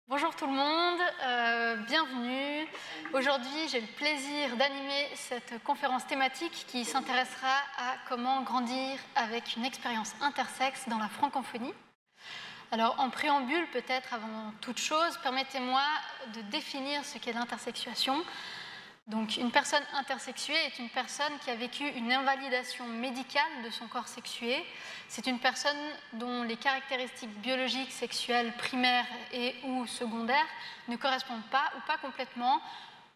Bonjour tout le monde, bienvenue. Aujourd'hui, j'ai le plaisir d'animer cette conférence thématique qui s'intéressera à comment grandir avec une expérience intersexe dans la francophonie. Alors, en préambule, peut-être avant toute chose, permettez-moi de définir ce qu'est l'intersexuation. Donc, une personne intersexuée est une personne qui a vécu une invalidation médicale de son corps sexué. C'est une personne dont les caractéristiques biologiques, sexuelles, primaires et ou secondaires ne correspondent pas ou pas complètement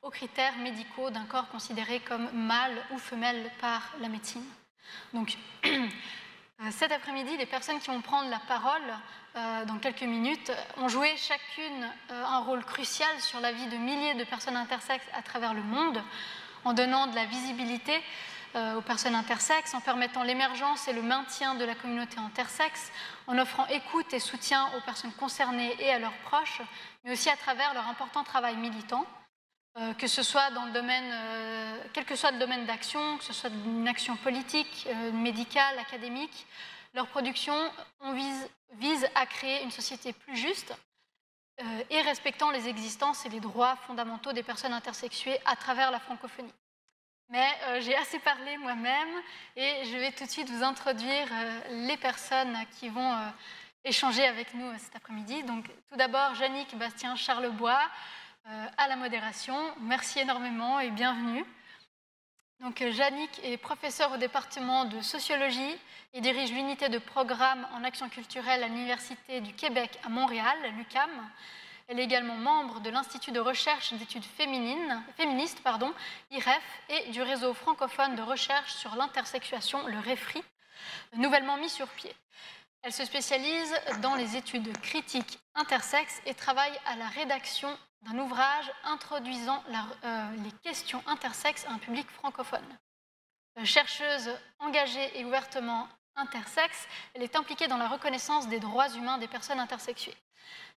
aux critères médicaux d'un corps considéré comme mâle ou femelle par la médecine. Donc, cet après-midi, les personnes qui vont prendre la parole dans quelques minutes ont joué chacune un rôle crucial sur la vie de milliers de personnes intersexes à travers le monde, en donnant de la visibilité aux personnes intersexes, en permettant l'émergence et le maintien de la communauté intersexe, en offrant écoute et soutien aux personnes concernées et à leurs proches, mais aussi à travers leur important travail militant. Que ce soit dans le domaine, quel que soit le domaine d'action, que ce soit une action politique, médicale, académique, leur production vise à créer une société plus juste et respectant les existences et les droits fondamentaux des personnes intersexuées à travers la francophonie. Mais j'ai assez parlé moi-même et je vais tout de suite vous introduire les personnes qui vont échanger avec nous cet après-midi. Donc, tout d'abord, Jannick Bastien-Charlebois, à la modération. Merci énormément et bienvenue. Donc, Jannick est professeure au département de sociologie et dirige l'unité de programme en action culturelle à l'Université du Québec à Montréal, l'UQAM. Elle est également membre de l'Institut de recherche d'études féministes, IREF, et du réseau francophone de recherche sur l'intersexuation, le REFRI, nouvellement mis sur pied. Elle se spécialise dans les études critiques intersexes et travaille à la rédaction d'un ouvrage introduisant les questions intersexes à un public francophone. Chercheuse engagée et ouvertement intersexes, elle est impliquée dans la reconnaissance des droits humains des personnes intersexuées.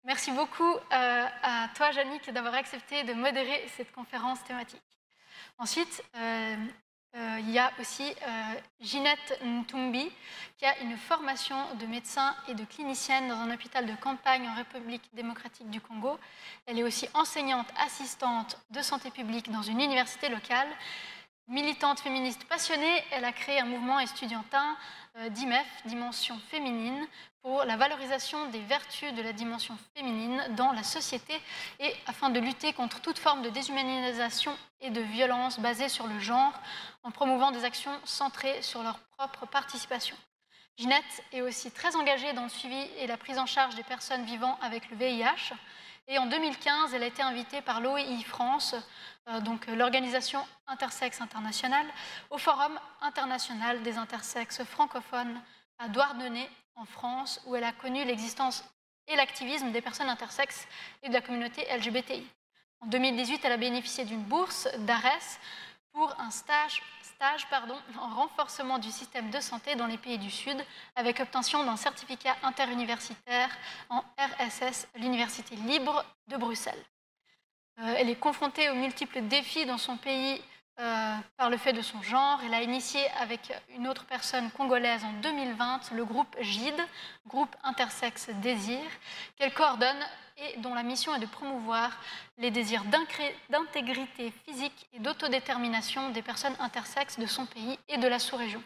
Merci beaucoup à toi, Jannick, d'avoir accepté de modérer cette conférence thématique. Ensuite, il y a aussi Ginette Ntumbi, qui a une formation de médecin et de clinicienne dans un hôpital de campagne en République démocratique du Congo. Elle est aussi enseignante assistante de santé publique dans une université locale. Militante féministe passionnée, elle a créé un mouvement estudiantin DIMEF, Dimension féminine, pour la valorisation des vertus de la dimension féminine dans la société et afin de lutter contre toute forme de déshumanisation et de violence basée sur le genre, en promouvant des actions centrées sur leur propre participation. Ginette est aussi très engagée dans le suivi et la prise en charge des personnes vivant avec le VIH. Et en 2015, elle a été invitée par l'OEI France, donc l'Organisation intersexe internationale, au Forum international des intersexes francophones à Douarnenez, en France, où elle a connu l'existence et l'activisme des personnes intersexes et de la communauté LGBTI. En 2018, elle a bénéficié d'une bourse d'ARES pour un stage en renforcement du système de santé dans les pays du Sud, avec obtention d'un certificat interuniversitaire en RSS, l'Université libre de Bruxelles. Elle est confrontée aux multiples défis dans son pays par le fait de son genre. Elle a initié avec une autre personne congolaise en 2020 le groupe GIDE, Groupe Intersexe Désir, qu'elle coordonne et dont la mission est de promouvoir les désirs d'intégrité physique et d'autodétermination des personnes intersexes de son pays et de la sous-région.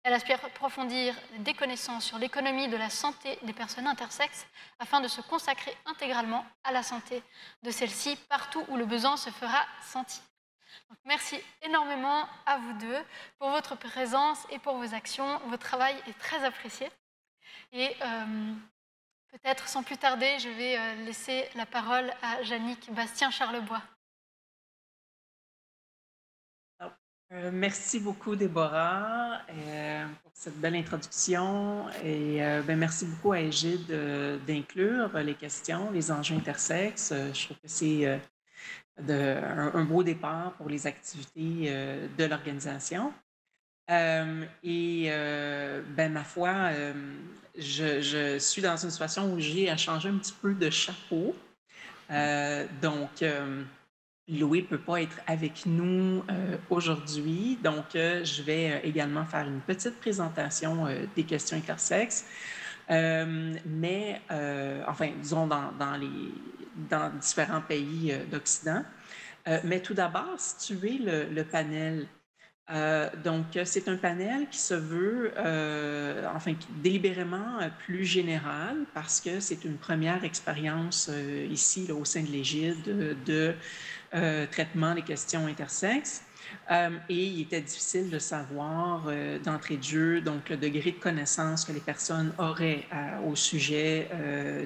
Elle aspire à approfondir des connaissances sur l'économie de la santé des personnes intersexes afin de se consacrer intégralement à la santé de celles-ci partout où le besoin se fera sentir. Donc, merci énormément à vous deux pour votre présence et pour vos actions. Votre travail est très apprécié. Et peut-être sans plus tarder, je vais laisser la parole à Jannick Bastien-Charlebois. Merci beaucoup, Déborah, pour cette belle introduction. Et merci beaucoup à Égide d'inclure les questions, les enjeux intersexes. Je trouve que c'est un beau départ pour les activités de l'organisation. Ma foi, je suis dans une situation où j'ai à changer un petit peu de chapeau. Louis ne peut pas être avec nous aujourd'hui, donc je vais également faire une petite présentation des questions intersexes. Enfin, disons dans différents pays d'Occident. Mais tout d'abord, situer le panel. Donc, c'est un panel qui se veut, enfin, délibérément plus général parce que c'est une première expérience ici, là, au sein de l'égide de traitement des questions intersexes. Et il était difficile de savoir d'entrée de jeu donc le degré de connaissance que les personnes auraient au sujet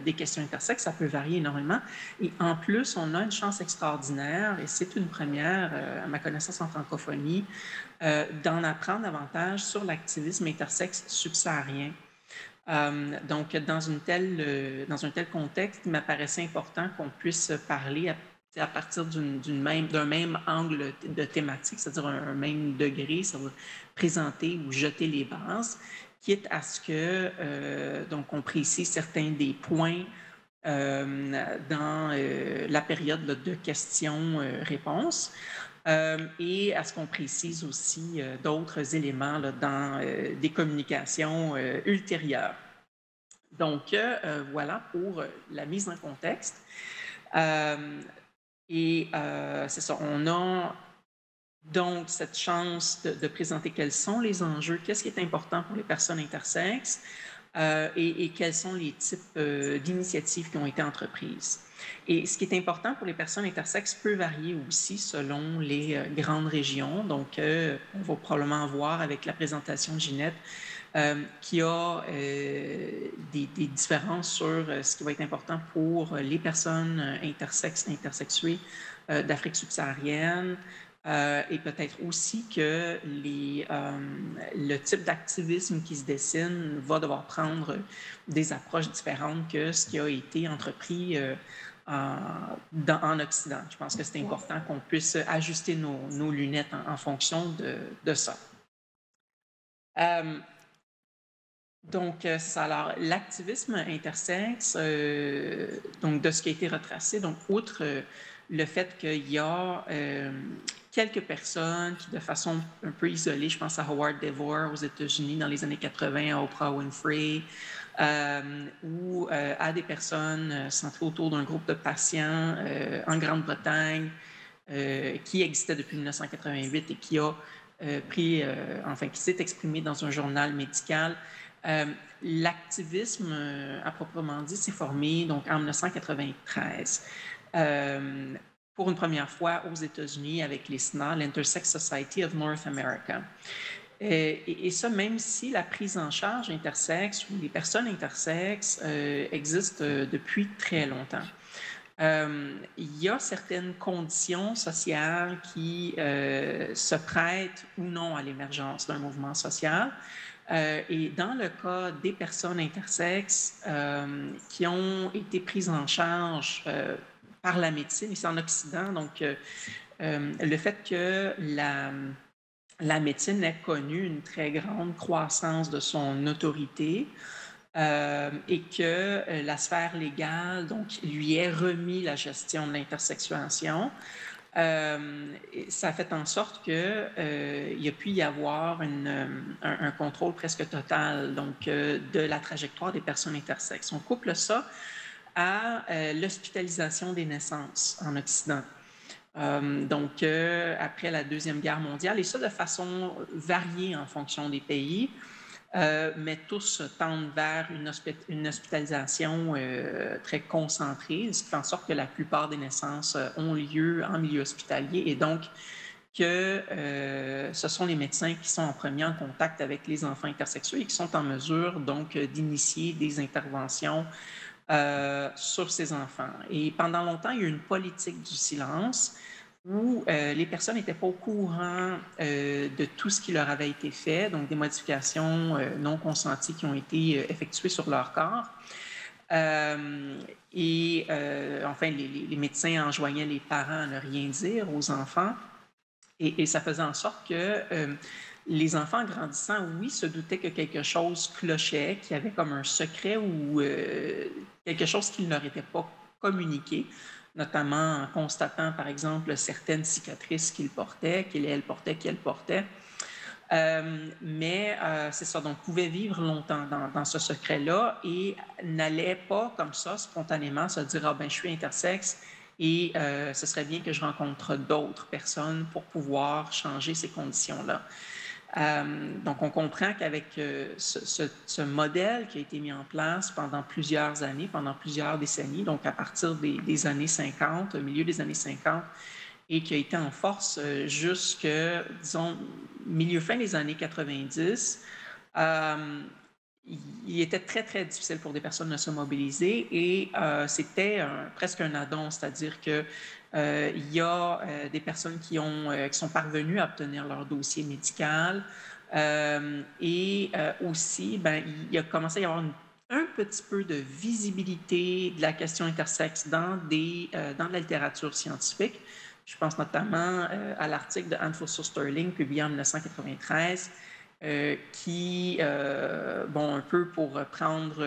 des questions intersexes. Ça peut varier énormément. Et en plus, on a une chance extraordinaire, et c'est une première, à ma connaissance en francophonie, d'en apprendre davantage sur l'activisme intersexe subsaharien. Donc, dans un tel contexte, il m'apparaissait important qu'on puisse parler à partir d'un même angle de thématique, c'est-à-dire un même degré, c'est-à-dire présenter ou jeter les bases, quitte à ce que donc on précise certains des points dans la période de questions-réponses. Et à ce qu'on précise aussi d'autres éléments là, dans des communications ultérieures. Donc, voilà pour la mise en contexte. C'est ça, on a donc cette chance de présenter quels sont les enjeux, qu'est-ce qui est important pour les personnes intersexes et quels sont les types d'initiatives qui ont été entreprises. Et ce qui est important pour les personnes intersexes peut varier aussi selon les grandes régions. Donc, on va probablement voir avec la présentation de Ginette qui a des différences sur ce qui va être important pour les personnes intersexes, intersexuées d'Afrique subsaharienne. Et peut-être aussi que le type d'activisme qui se dessine va devoir prendre des approches différentes que ce qui a été entrepris en Occident. Je pense que c'est important qu'on puisse ajuster nos lunettes en fonction de ça. Donc, c'est ça. Alors, l'activisme intersexe, donc de ce qui a été retracé, donc outre le fait qu'il y a quelques personnes qui, de façon un peu isolée, je pense à Howard Devore aux États-Unis dans les années 80, à Oprah Winfrey, ou à des personnes centrées autour d'un groupe de patients en Grande-Bretagne qui existait depuis 1988 et qui a enfin, qui s'est exprimé dans un journal médical. L'activisme, à proprement dit, s'est formé donc, en 1993 pour une première fois aux États-Unis avec l'ISNA, l'Intersex Society of North America. Et ça, même si la prise en charge intersexe ou les personnes intersexes existent depuis très longtemps. Il y a certaines conditions sociales qui se prêtent ou non à l'émergence d'un mouvement social. Et dans le cas des personnes intersexes qui ont été prises en charge par la médecine, ici en Occident, donc le fait que la médecine ait connu une très grande croissance de son autorité et que la sphère légale donc, lui ait remis la gestion de l'intersexuation, ça a fait en sorte qu'il y a pu y avoir un contrôle presque total donc, de la trajectoire des personnes intersexes. On couple ça à l'hospitalisation des naissances en Occident. Donc, après la Deuxième Guerre mondiale, et ça de façon variée en fonction des pays, mais tous tendent vers une hospitalisation très concentrée, ce qui fait en sorte que la plupart des naissances ont lieu en milieu hospitalier et donc que ce sont les médecins qui sont en premier en contact avec les enfants intersexués et qui sont en mesure donc d'initier des interventions sur ces enfants. Et pendant longtemps, il y a eu une politique du silence où les personnes n'étaient pas au courant de tout ce qui leur avait été fait, donc des modifications non consenties qui ont été effectuées sur leur corps. Enfin, les médecins enjoignaient les parents à ne rien dire aux enfants et ça faisait en sorte que les enfants grandissant, oui, se doutaient que quelque chose clochait, qu'il y avait comme un secret ou quelque chose qui ne leur était pas communiqué, notamment en constatant, par exemple, certaines cicatrices qu'ils portaient, qu'elles portaient. Mais c'est ça, donc pouvait vivre longtemps dans ce secret-là et n'allait pas comme ça spontanément se dire « Ah ben je suis intersexe et ce serait bien que je rencontre d'autres personnes pour pouvoir changer ces conditions-là ». Donc, on comprend qu'avec ce modèle qui a été mis en place pendant plusieurs années, pendant plusieurs décennies, donc à partir des années 50, au milieu des années 50, et qui a été en force jusque, disons, fin des années 90, il était très, très difficile pour des personnes de se mobiliser et c'était presque un addon, c'est-à-dire que il y a des personnes qui sont parvenues à obtenir leur dossier médical et aussi, ben, il a commencé à y avoir un petit peu de visibilité de la question intersexe dans de la littérature scientifique. Je pense notamment à l'article de Anne Foster-Sterling publié en 1993 qui, bon, un peu pour reprendre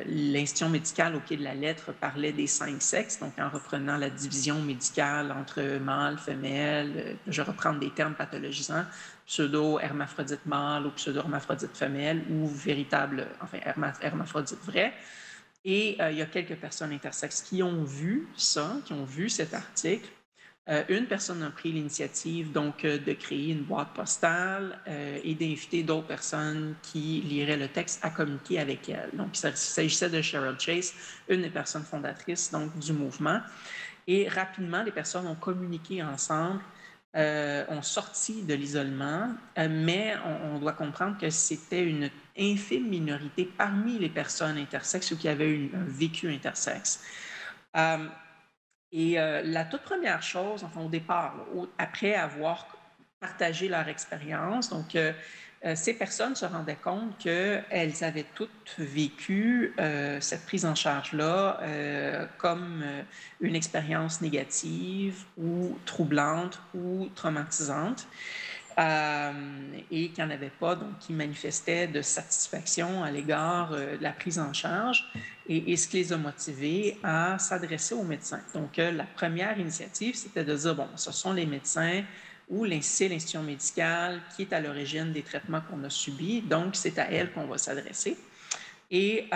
l'institution médicale au pied de la lettre, parlait des 5 sexes, donc en reprenant la division médicale entre mâle, femelle, je reprends des termes pathologisants, pseudo-hermaphrodite mâle ou pseudo-hermaphrodite femelle ou véritable, enfin, hermaphrodite vrai. Et il y a quelques personnes intersexes qui ont vu ça, qui ont vu cet article. Une personne a pris l'initiative donc de créer une boîte postale et d'inviter d'autres personnes qui liraient le texte à communiquer avec elle. Donc, il s'agissait de Cheryl Chase, une des personnes fondatrices donc, du mouvement. Et rapidement, les personnes ont communiqué ensemble, ont sorti de l'isolement, mais on doit comprendre que c'était une infime minorité parmi les personnes intersexes ou qui avaient un vécu intersexe. Et la toute première chose, enfin au départ, là, après avoir partagé leur expérience, donc ces personnes se rendaient compte qu'elles avaient toutes vécu cette prise en charge-là comme une expérience négative ou troublante ou traumatisante. Et qu'il n'y en avait pas, donc qui manifestaient de satisfaction à l'égard de la prise en charge et ce qui les a motivés à s'adresser aux médecins. Donc, la première initiative, c'était de dire, bon, ce sont les médecins ou c'est l'institution médicale qui est à l'origine des traitements qu'on a subis, donc c'est à elle qu'on va s'adresser. Et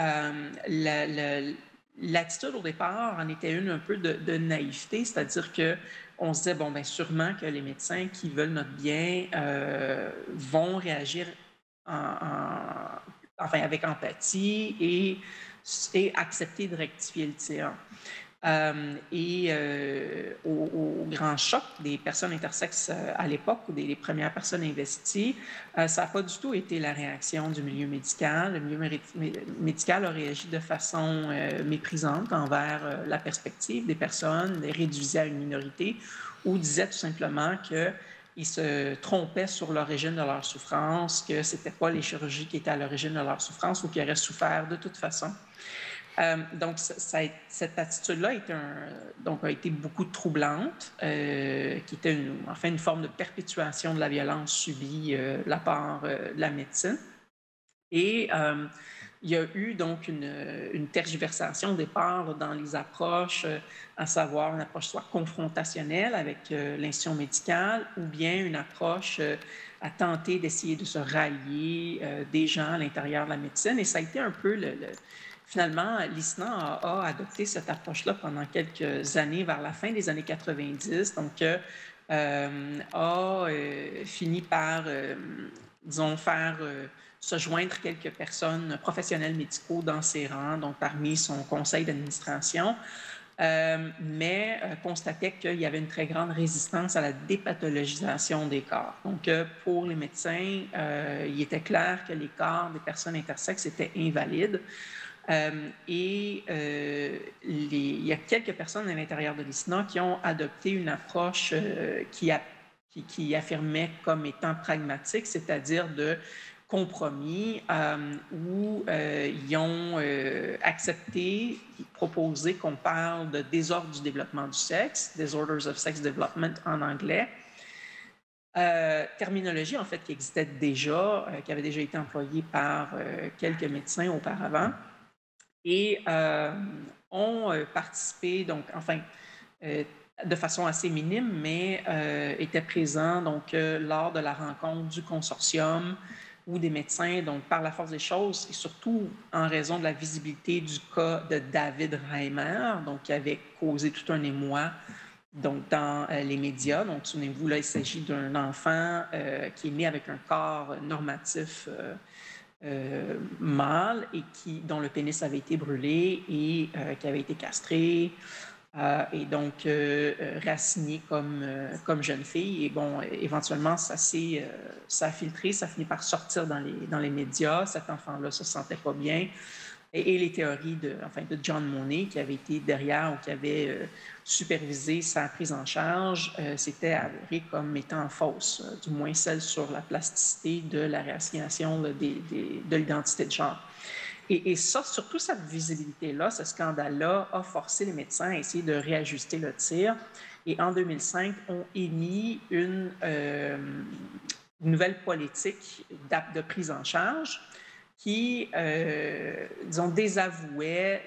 l'attitude au départ en était une un peu de naïveté, c'est-à-dire qu'on se disait, bon, bien sûrement que les médecins qui veulent notre bien vont réagir enfin, avec empathie et accepter de rectifier le tir. Au grand choc des personnes intersexes à l'époque, ou des premières personnes investies, ça n'a pas du tout été la réaction du milieu médical. Le milieu médical a réagi de façon méprisante envers la perspective des personnes, les réduisait à une minorité, ou disait tout simplement qu'ils se trompaient sur l'origine de leur souffrance, que ce n'était pas les chirurgies qui étaient à l'origine de leur souffrance ou qui auraient souffert de toute façon. Donc, cette attitude-là a été beaucoup troublante, qui était une forme de perpétuation de la violence subie de la part de la médecine. Et il y a eu donc une tergiversation au départ dans les approches, à savoir une approche soit confrontationnelle avec l'institution médicale ou bien une approche à tenter d'essayer de se rallier des gens à l'intérieur de la médecine. Et ça a été un peu finalement, l'ISNA a adopté cette approche-là pendant quelques années, vers la fin des années 90, donc a fini par, disons, faire se joindre quelques personnes, professionnels médicaux dans ses rangs, donc parmi son conseil d'administration, mais constatait qu'il y avait une très grande résistance à la dépathologisation des corps. Donc, pour les médecins, il était clair que les corps des personnes intersexes étaient invalides. Il y a quelques personnes à l'intérieur de l'ISNA qui ont adopté une approche qui affirmait comme étant pragmatique, c'est-à-dire de compromis où ils ont accepté, proposé qu'on parle de désordre du développement du sexe, Disorders of Sex Development en anglais, terminologie en fait qui existait déjà, qui avait déjà été employée par quelques médecins auparavant. Et ont participé, donc, enfin, de façon assez minime, mais était présent donc, lors de la rencontre du consortium ou des médecins. Donc, par la force des choses et surtout en raison de la visibilité du cas de David Reimer, donc qui avait causé tout un émoi donc, dans les médias. Donc, souvenez-vous, là, il s'agit d'un enfant qui est né avec un corps normatif mâle et dont le pénis avait été brûlé et qui avait été castré. Et donc rassigné comme jeune fille. Et bon, éventuellement, ça a filtré, ça finit par sortir dans les médias. Cet enfant-là se sentait pas bien. Et les théories de John Monnet, qui avait été derrière ou qui avait supervisé sa prise en charge, s'était avéré comme étant fausse, du moins celle sur la plasticité de la réassignation de l'identité de genre. Et ça, surtout cette visibilité-là, ce scandale-là a forcé les médecins à essayer de réajuster le tir. Et en 2005, ont émis une nouvelle politique de prise en charge qui, disons, désavouait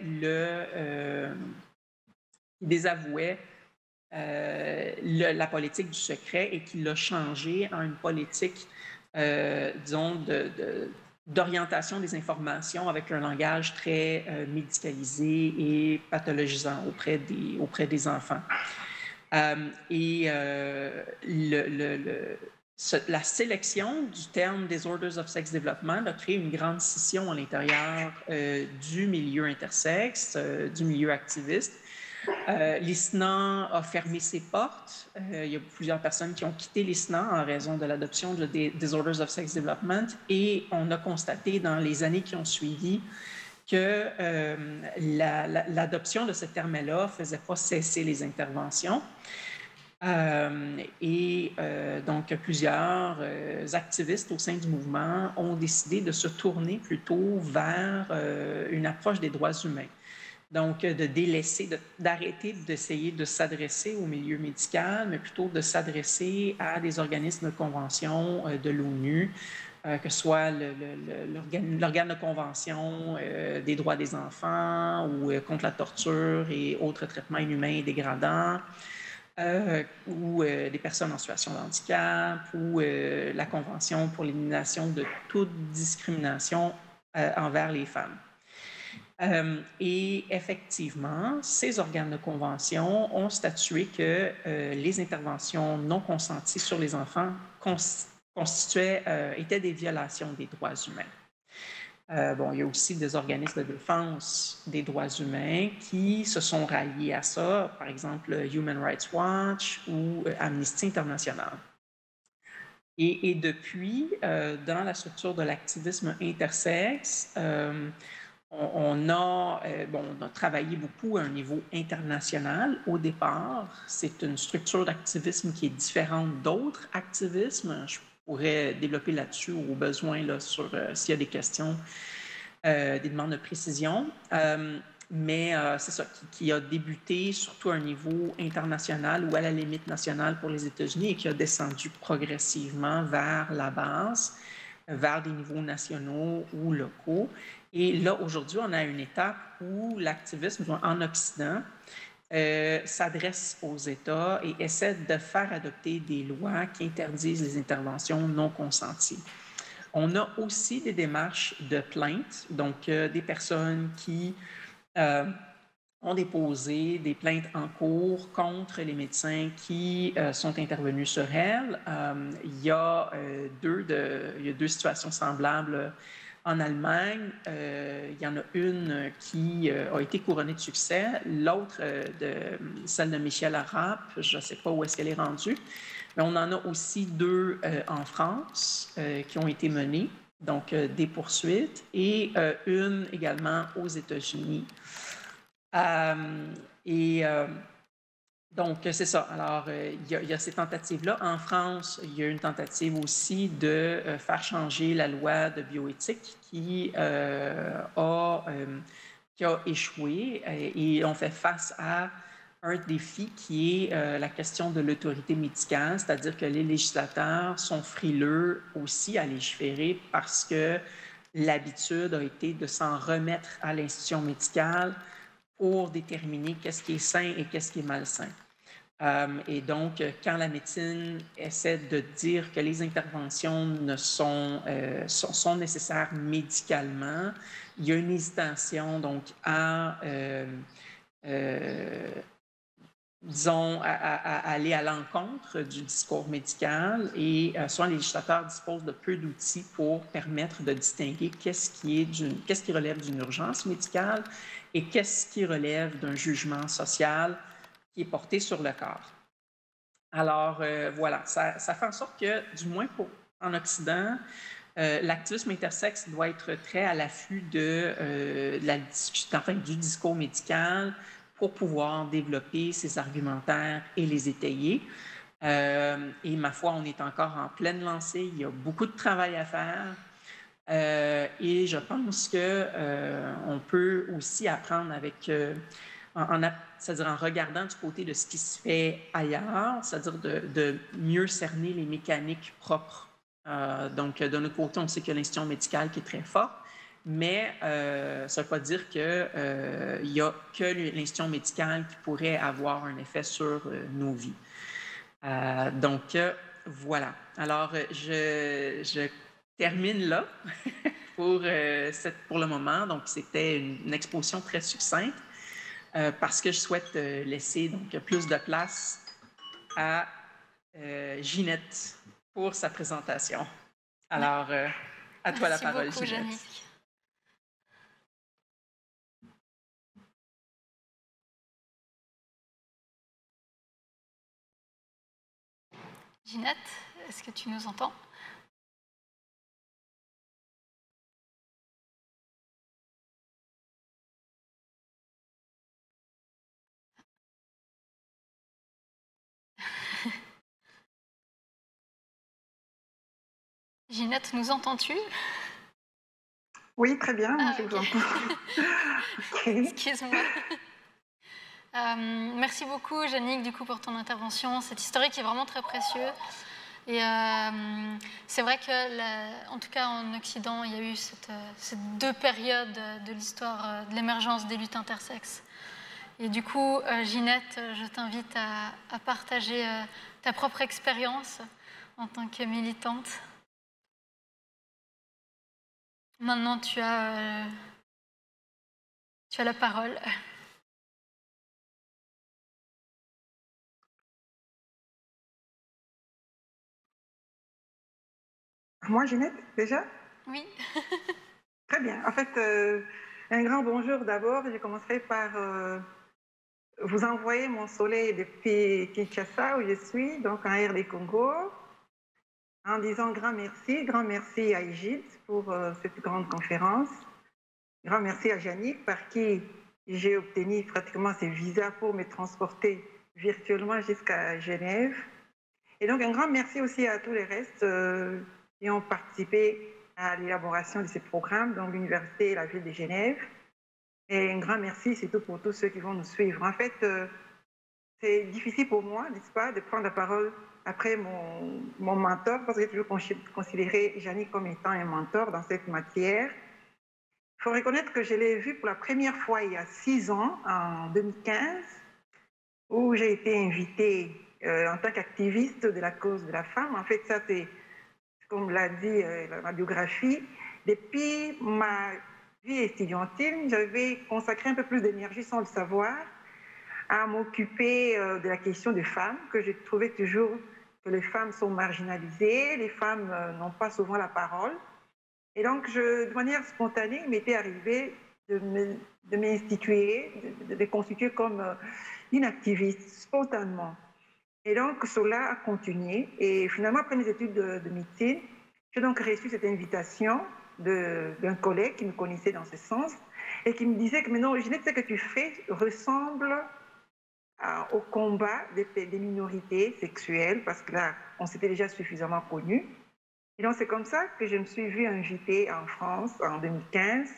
la politique du secret et qui l'a changé en une politique, disons, d'orientation des informations avec un langage très médicalisé et pathologisant auprès des enfants. La sélection du terme Disorders of Sex Development a créé une grande scission à l'intérieur du milieu intersexe, du milieu activiste. L'ISNA a fermé ses portes. Il y a plusieurs personnes qui ont quitté l'ISNA en raison de l'adoption de Disorders of Sex Development et on a constaté dans les années qui ont suivi que l'adoption de ce terme-là ne faisait pas cesser les interventions. Donc, plusieurs activistes au sein du mouvement ont décidé de se tourner plutôt vers une approche des droits humains. Donc, de délaisser, d'arrêter d'essayer de s'adresser au milieu médical, mais plutôt de s'adresser à des organismes de convention de l'ONU, que ce soit l'organe de convention des droits des enfants ou contre la torture et autres traitements inhumains et dégradants, ou des personnes en situation de handicap, ou la Convention pour l'élimination de toute discrimination envers les femmes. Et effectivement, ces organes de convention ont statué que les interventions non consenties sur les enfants étaient des violations des droits humains. Bon, il y a aussi des organismes de défense des droits humains qui se sont ralliés à ça, par exemple Human Rights Watch ou Amnesty International. Et depuis, dans la structure de l'activisme intersexe, on a travaillé beaucoup à un niveau international au départ. C'est une structure d'activisme qui est différente d'autres activismes. Je pourrais développer là-dessus au besoin là, sur s'il y a des questions, des demandes de précision. Mais c'est ça, qui a débuté surtout à un niveau international ou à la limite nationale pour les États-Unis et qui a descendu progressivement vers la base, vers des niveaux nationaux ou locaux. Et là, aujourd'hui, on a une étape où l'activisme en Occident s'adresse aux États et essaie de faire adopter des lois qui interdisent les interventions non consenties. On a aussi des démarches de plainte, donc des personnes qui ont déposé des plaintes en cours contre les médecins qui sont intervenus sur elles. Il y a deux situations semblables en Allemagne. Il y en a une qui a été couronnée de succès, l'autre, celle de Michel Arap, je ne sais pas où est-ce qu'elle est rendue, mais on en a aussi deux en France qui ont été menées, donc des poursuites, et une également aux États-Unis. Donc, c'est ça. Alors, il y a ces tentatives-là. En France, il y a une tentative aussi de faire changer la loi de bioéthique qui a échoué et on fait face à un défi qui est la question de l'autorité médicale, c'est-à-dire que les législateurs sont frileux aussi à légiférer parce que l'habitude a été de s'en remettre à l'institution médicale pour déterminer qu'est-ce qui est sain et qu'est-ce qui est malsain. Et donc, quand la médecine essaie de dire que les interventions sont nécessaires médicalement, il y a une hésitation donc disons, à aller à l'encontre du discours médical et souvent les législateurs disposent de peu d'outils pour permettre de distinguer qu'est-ce qui relève d'une urgence médicale et qu'est-ce qui relève d'un jugement social qui est porté sur le corps. Alors, voilà, ça fait en sorte que, du moins en Occident, l'activisme intersexe doit être très à l'affût du discours médical pour pouvoir développer ses argumentaires et les étayer. Et ma foi, on est encore en pleine lancée. Il y a beaucoup de travail à faire. Et je pense qu'on peut aussi apprendre avec, c'est-à-dire en regardant du côté de ce qui se fait ailleurs, c'est-à-dire de mieux cerner les mécaniques propres. Donc, de notre côté, on sait qu'il y a l'institution médicale qui est très forte, mais ça ne veut pas dire qu'il n'y a que l'institution médicale qui pourrait avoir un effet sur nos vies. Donc, voilà. Alors, je termine là pour le moment. Donc, c'était une exposition très succincte parce que je souhaite laisser donc plus de place à Ginette pour sa présentation. Alors, à toi la parole, beaucoup, Ginette. Yannick. Ginette, est-ce que tu nous entends? Ginette, nous entends-tu? Oui, très bien, moi je vous entends. Excuse-moi. Merci beaucoup, Yannick, du coup, pour ton intervention. Cette historique est vraiment très précieuse. Et c'est vrai que, en tout cas en Occident, il y a eu ces deux périodes de l'histoire de l'émergence des luttes intersexes. Et du coup, Ginette, je t'invite à partager ta propre expérience en tant que militante. Maintenant, tu as la parole. Moi, Ginette, déjà? Oui. Très bien. En fait, un grand bonjour d'abord. Je commencerai par vous envoyer mon soleil depuis Kinshasa, où je suis, donc en RD Congo, en disant grand merci à Égide pour cette grande conférence. Grand merci à Yannick, par qui j'ai obtenu pratiquement ses visas pour me transporter virtuellement jusqu'à Genève. Et donc, un grand merci aussi à tous les restes qui ont participé à l'élaboration de ces programmes, donc l'Université et la Ville de Genève. Et un grand merci surtout pour tous ceux qui vont nous suivre. En fait, c'est difficile pour moi, n'est-ce pas, de prendre la parole après mon mentor, parce que j'ai toujours considéré Yannick comme étant un mentor dans cette matière. Il faut reconnaître que je l'ai vu pour la première fois il y a 6 ans, en 2015, où j'ai été invitée en tant qu'activiste de la cause de la femme. En fait, ça, c'est, comme l'a dit ma biographie, depuis ma vie estudiantine, j'avais consacré un peu plus d'énergie, sans le savoir, à m'occuper de la question des femmes, que je trouvais toujours que les femmes sont marginalisées, les femmes n'ont pas souvent la parole. Et donc, de manière spontanée, il m'était arrivé de m'instituer, de constituer comme une activiste, spontanément. Et donc, cela a continué. Et finalement, après mes études de médecine, j'ai donc reçu cette invitation d'un collègue qui me connaissait dans ce sens et qui me disait que maintenant, Ginette, ce que tu fais ressemble au combat des minorités sexuelles, parce que là, on s'était déjà suffisamment connus. Et donc, c'est comme ça que je me suis vue invitée en France en 2015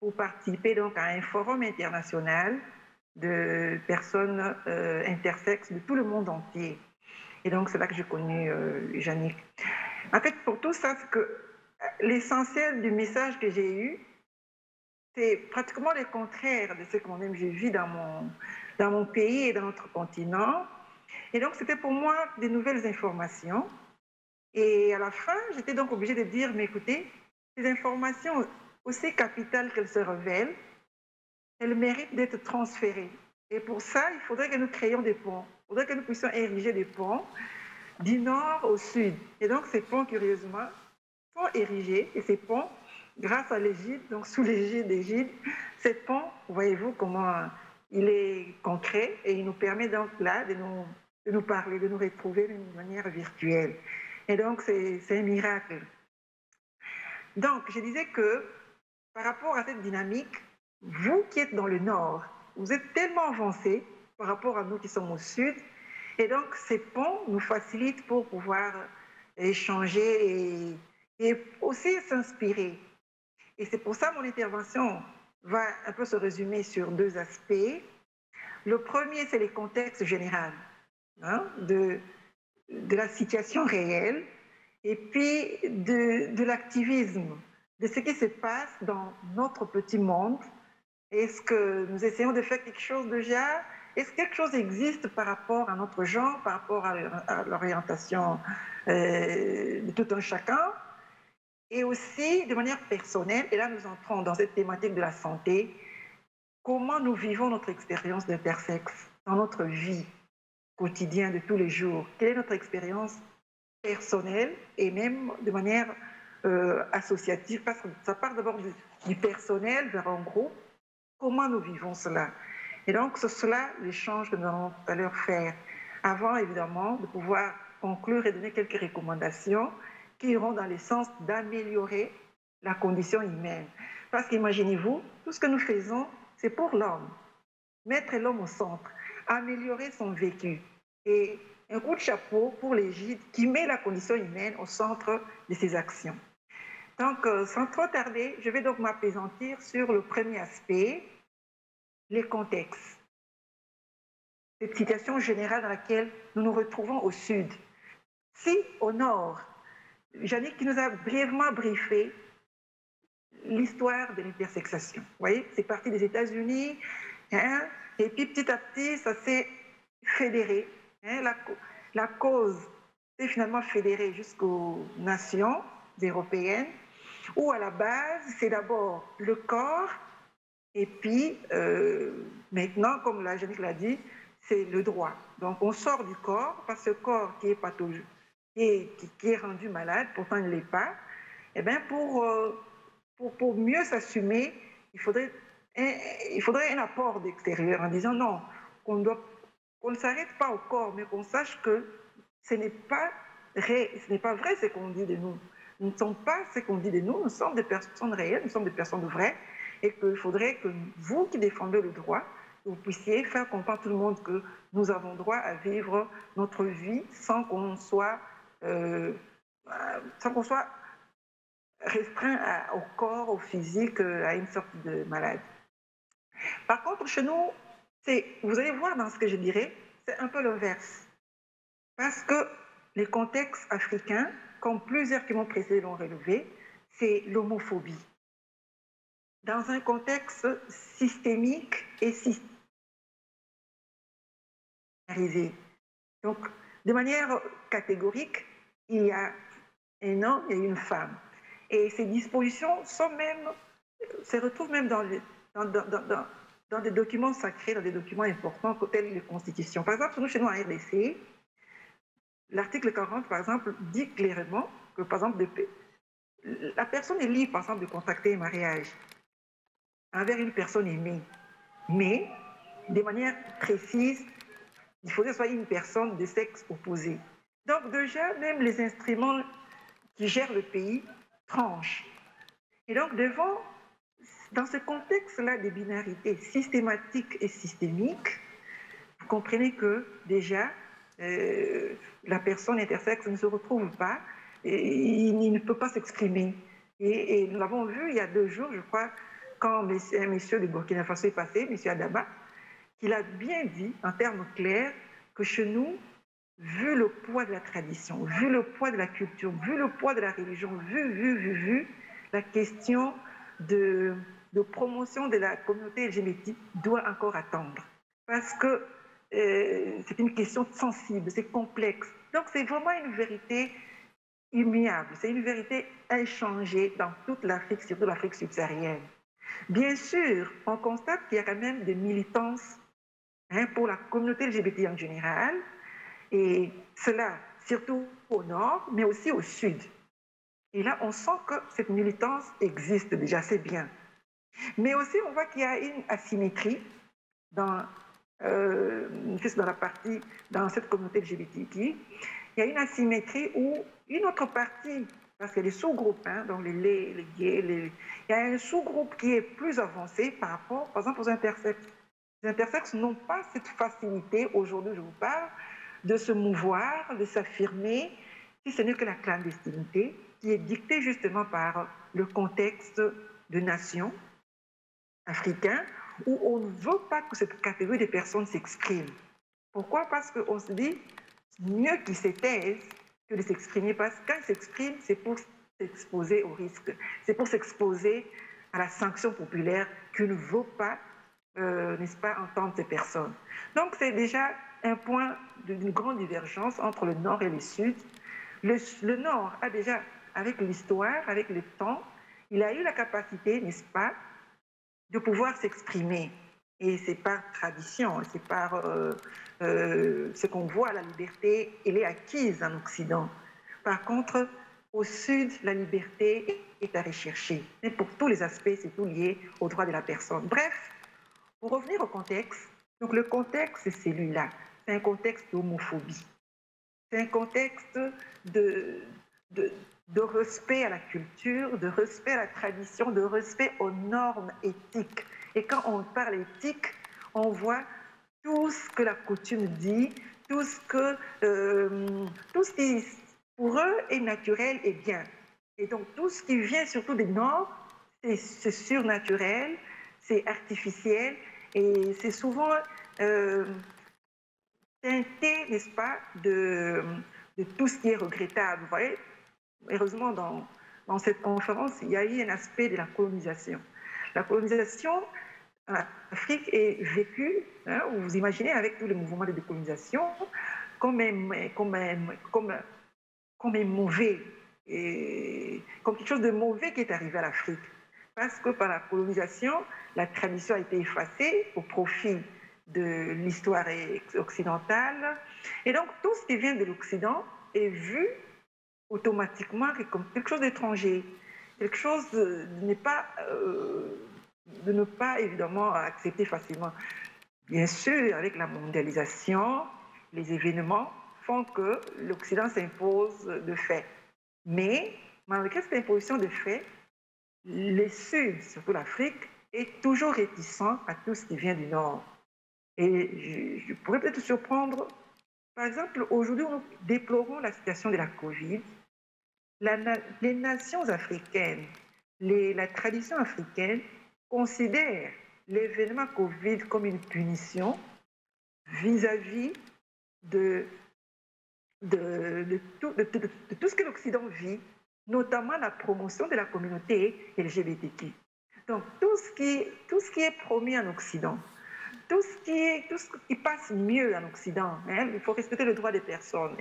pour participer donc à un forum international de personnes intersexes de tout le monde entier. Et donc, c'est là que j'ai connu Yannick. En fait, pour tout ça, c'est que l'essentiel du message que j'ai eu, c'est pratiquement le contraire de ce que moi-même j'ai vu dans mon pays et dans notre continent. Et donc, c'était pour moi des nouvelles informations. Et à la fin, j'étais donc obligée de dire, mais écoutez, ces informations, aussi capitales qu'elles se révèlent, elles méritent d'être transférées. Et pour ça, il faudrait que nous créions des ponts. Il faudrait que nous puissions ériger des ponts du nord au sud. Et donc, ces ponts, curieusement, sont érigés. Et ces ponts, grâce à l'égide, donc sous l'égide d'Égide, ces ponts, voyez-vous comment il est concret et il nous permet donc là de nous parler, de nous retrouver d'une manière virtuelle. Et donc, c'est un miracle. Donc, je disais que par rapport à cette dynamique, vous qui êtes dans le nord, vous êtes tellement avancés par rapport à nous qui sommes au sud, et donc ces ponts nous facilitent pour pouvoir échanger et aussi s'inspirer. Et c'est pour ça que mon intervention va un peu se résumer sur deux aspects. Le premier, c'est les contextes généraux de la situation réelle, et puis de l'activisme, de ce qui se passe dans notre petit monde. Est-ce que nous essayons de faire quelque chose déjà? Est-ce que quelque chose existe par rapport à notre genre, par rapport à l'orientation de tout un chacun? Et aussi, de manière personnelle, et là nous entrons dans cette thématique de la santé, comment nous vivons notre expérience d'intersexe dans notre vie quotidienne de tous les jours? Quelle est notre expérience personnelle et même de manière associative, parce que ça part d'abord du personnel vers un groupe. Comment nous vivons cela? Et donc, c'est cela l'échange que nous allons tout à l'heure faire, avant évidemment de pouvoir conclure et donner quelques recommandations qui iront dans le sens d'améliorer la condition humaine. Parce qu'imaginez-vous, tout ce que nous faisons, c'est pour l'homme, mettre l'homme au centre, améliorer son vécu. Et un coup de chapeau pour l'Égide qui met la condition humaine au centre de ses actions. Donc, sans trop tarder, je vais donc m'appesantir sur le premier aspect, les contextes. Cette situation générale dans laquelle nous nous retrouvons au sud. Si, au nord, Yannick qui nous a brièvement briefé l'histoire de l'intersexation. Vous voyez, c'est parti des États-Unis, et puis petit à petit, ça s'est fédéré. La cause s'est finalement fédérée jusqu'aux nations européennes, où à la base, c'est d'abord le corps, et puis maintenant, comme la Yannick l'a dit, c'est le droit. Donc on sort du corps, parce que ce corps qui est pathologique, qui est rendu malade, pourtant il ne l'est pas, et bien pour mieux s'assumer, il faudrait un apport d'extérieur en disant non, qu'on ne s'arrête pas au corps, mais qu'on sache que ce n'est pas vrai ce qu'on dit de nous. Nous ne sommes pas ce qu'on dit de nous, nous sommes des personnes réelles, nous sommes des personnes vraies, et qu'il faudrait que vous qui défendez le droit, vous puissiez faire comprendre à tout le monde que nous avons droit à vivre notre vie sans qu'on soit restreint au corps, au physique, à une sorte de maladie. Par contre, chez nous, vous allez voir dans ce que je dirais, c'est un peu l'inverse. Parce que les contextes africains, comme plusieurs qui m'ont précédé l'ont relevé, c'est l'homophobie. Dans un contexte systémique et systématisé. Donc, de manière catégorique, il y a un homme et une femme. Et ces dispositions se retrouvent même dans des documents sacrés, dans des documents importants tels les constitutions. Par exemple, nous, chez nous, en RDC, l'article 40, par exemple, dit clairement que, par exemple, la personne est libre, par exemple, de contracter un mariage envers une personne aimée, mais de manière précise, il faudrait que ce soit une personne de sexe opposé. Donc déjà, même les instruments qui gèrent le pays tranchent. Et donc dans ce contexte-là de binarité systématique et systémique, vous comprenez que déjà, la personne intersexe ne se retrouve pas, et il ne peut pas s'exprimer. Et nous l'avons vu il y a 2 jours, je crois, quand un monsieur de Burkina Faso est passé, monsieur Adama, qu'il a bien dit, en termes clairs, que chez nous, vu le poids de la tradition, vu le poids de la culture, vu le poids de la religion, vu la question de promotion de la communauté LGBT doit encore attendre. Parce que c'est une question sensible, c'est complexe. Donc c'est vraiment une vérité immuable, c'est une vérité inchangée dans toute l'Afrique, surtout l'Afrique subsaharienne. Bien sûr, on constate qu'il y a quand même des militances pour la communauté LGBT en général, et cela surtout au nord, mais aussi au sud. Et là, on sent que cette militance existe déjà, c'est bien. Mais aussi, on voit qu'il y a une asymétrie juste dans cette communauté LGBTQ. Il y a une asymétrie où une autre partie, parce qu'il y a des sous-groupes, donc les gays, il y a un sous-groupe qui est plus avancé par rapport, par exemple, aux intersexes. Les intersexes n'ont pas cette facilité, aujourd'hui je vous parle, de se mouvoir, de s'affirmer, si ce n'est que la clandestinité, qui est dictée justement par le contexte de nations africains, où on ne veut pas que cette catégorie de personnes s'exprime. Pourquoi? Parce qu'on se dit, mieux qu'ils se taisent que de s'exprimer, parce que quand ils s'expriment, c'est pour s'exposer au risque, c'est pour s'exposer à la sanction populaire que ne veut pas, n'est-ce pas, entendre ces personnes. Donc c'est déjà un point d'une grande divergence entre le Nord et le Sud. Le Nord a déjà, avec l'histoire, avec le temps, il a eu la capacité, n'est-ce pas, de pouvoir s'exprimer. Et c'est par tradition, c'est par ce qu'on voit, la liberté, elle est acquise en Occident. Par contre, au Sud, la liberté est à rechercher. Mais pour tous les aspects, c'est tout lié aux droits de la personne. Bref, pour revenir au contexte, donc le contexte, c'est celui-là. C'est un contexte d'homophobie. C'est un contexte de respect à la culture, de respect à la tradition, de respect aux normes éthiques. Et quand on parle éthique, on voit tout ce que la coutume dit, tout ce qui pour eux est naturel et bien. Et donc tout ce qui vient surtout des normes, c'est surnaturel, c'est artificiel et c'est souvent teinté, n'est-ce pas, de tout ce qui est regrettable. Vous voyez, heureusement, dans cette conférence, il y a eu un aspect de la colonisation. La colonisation en Afrique est vécue, vous imaginez, avec tous les mouvements de décolonisation, comme un mauvais, comme quelque chose de mauvais qui est arrivé à l'Afrique. Parce que par la colonisation, la tradition a été effacée au profit de l'histoire occidentale. Et donc, tout ce qui vient de l'Occident est vu automatiquement comme quelque chose d'étranger, quelque chose de ne pas évidemment accepter facilement. Bien sûr, avec la mondialisation, les événements font que l'Occident s'impose de fait. Mais malgré cette imposition de fait, le Sud, surtout l'Afrique, est toujours réticent à tout ce qui vient du Nord. Et je pourrais peut-être surprendre, par exemple, aujourd'hui, nous déplorons la situation de la Covid. Les nations africaines, la tradition africaine considère l'événement Covid comme une punition vis-à-vis de tout ce que l'Occident vit, notamment la promotion de la communauté LGBTQ. Donc, tout ce qui est promis en Occident, tout ce qui passe mieux en Occident, il faut respecter le droit des personnes,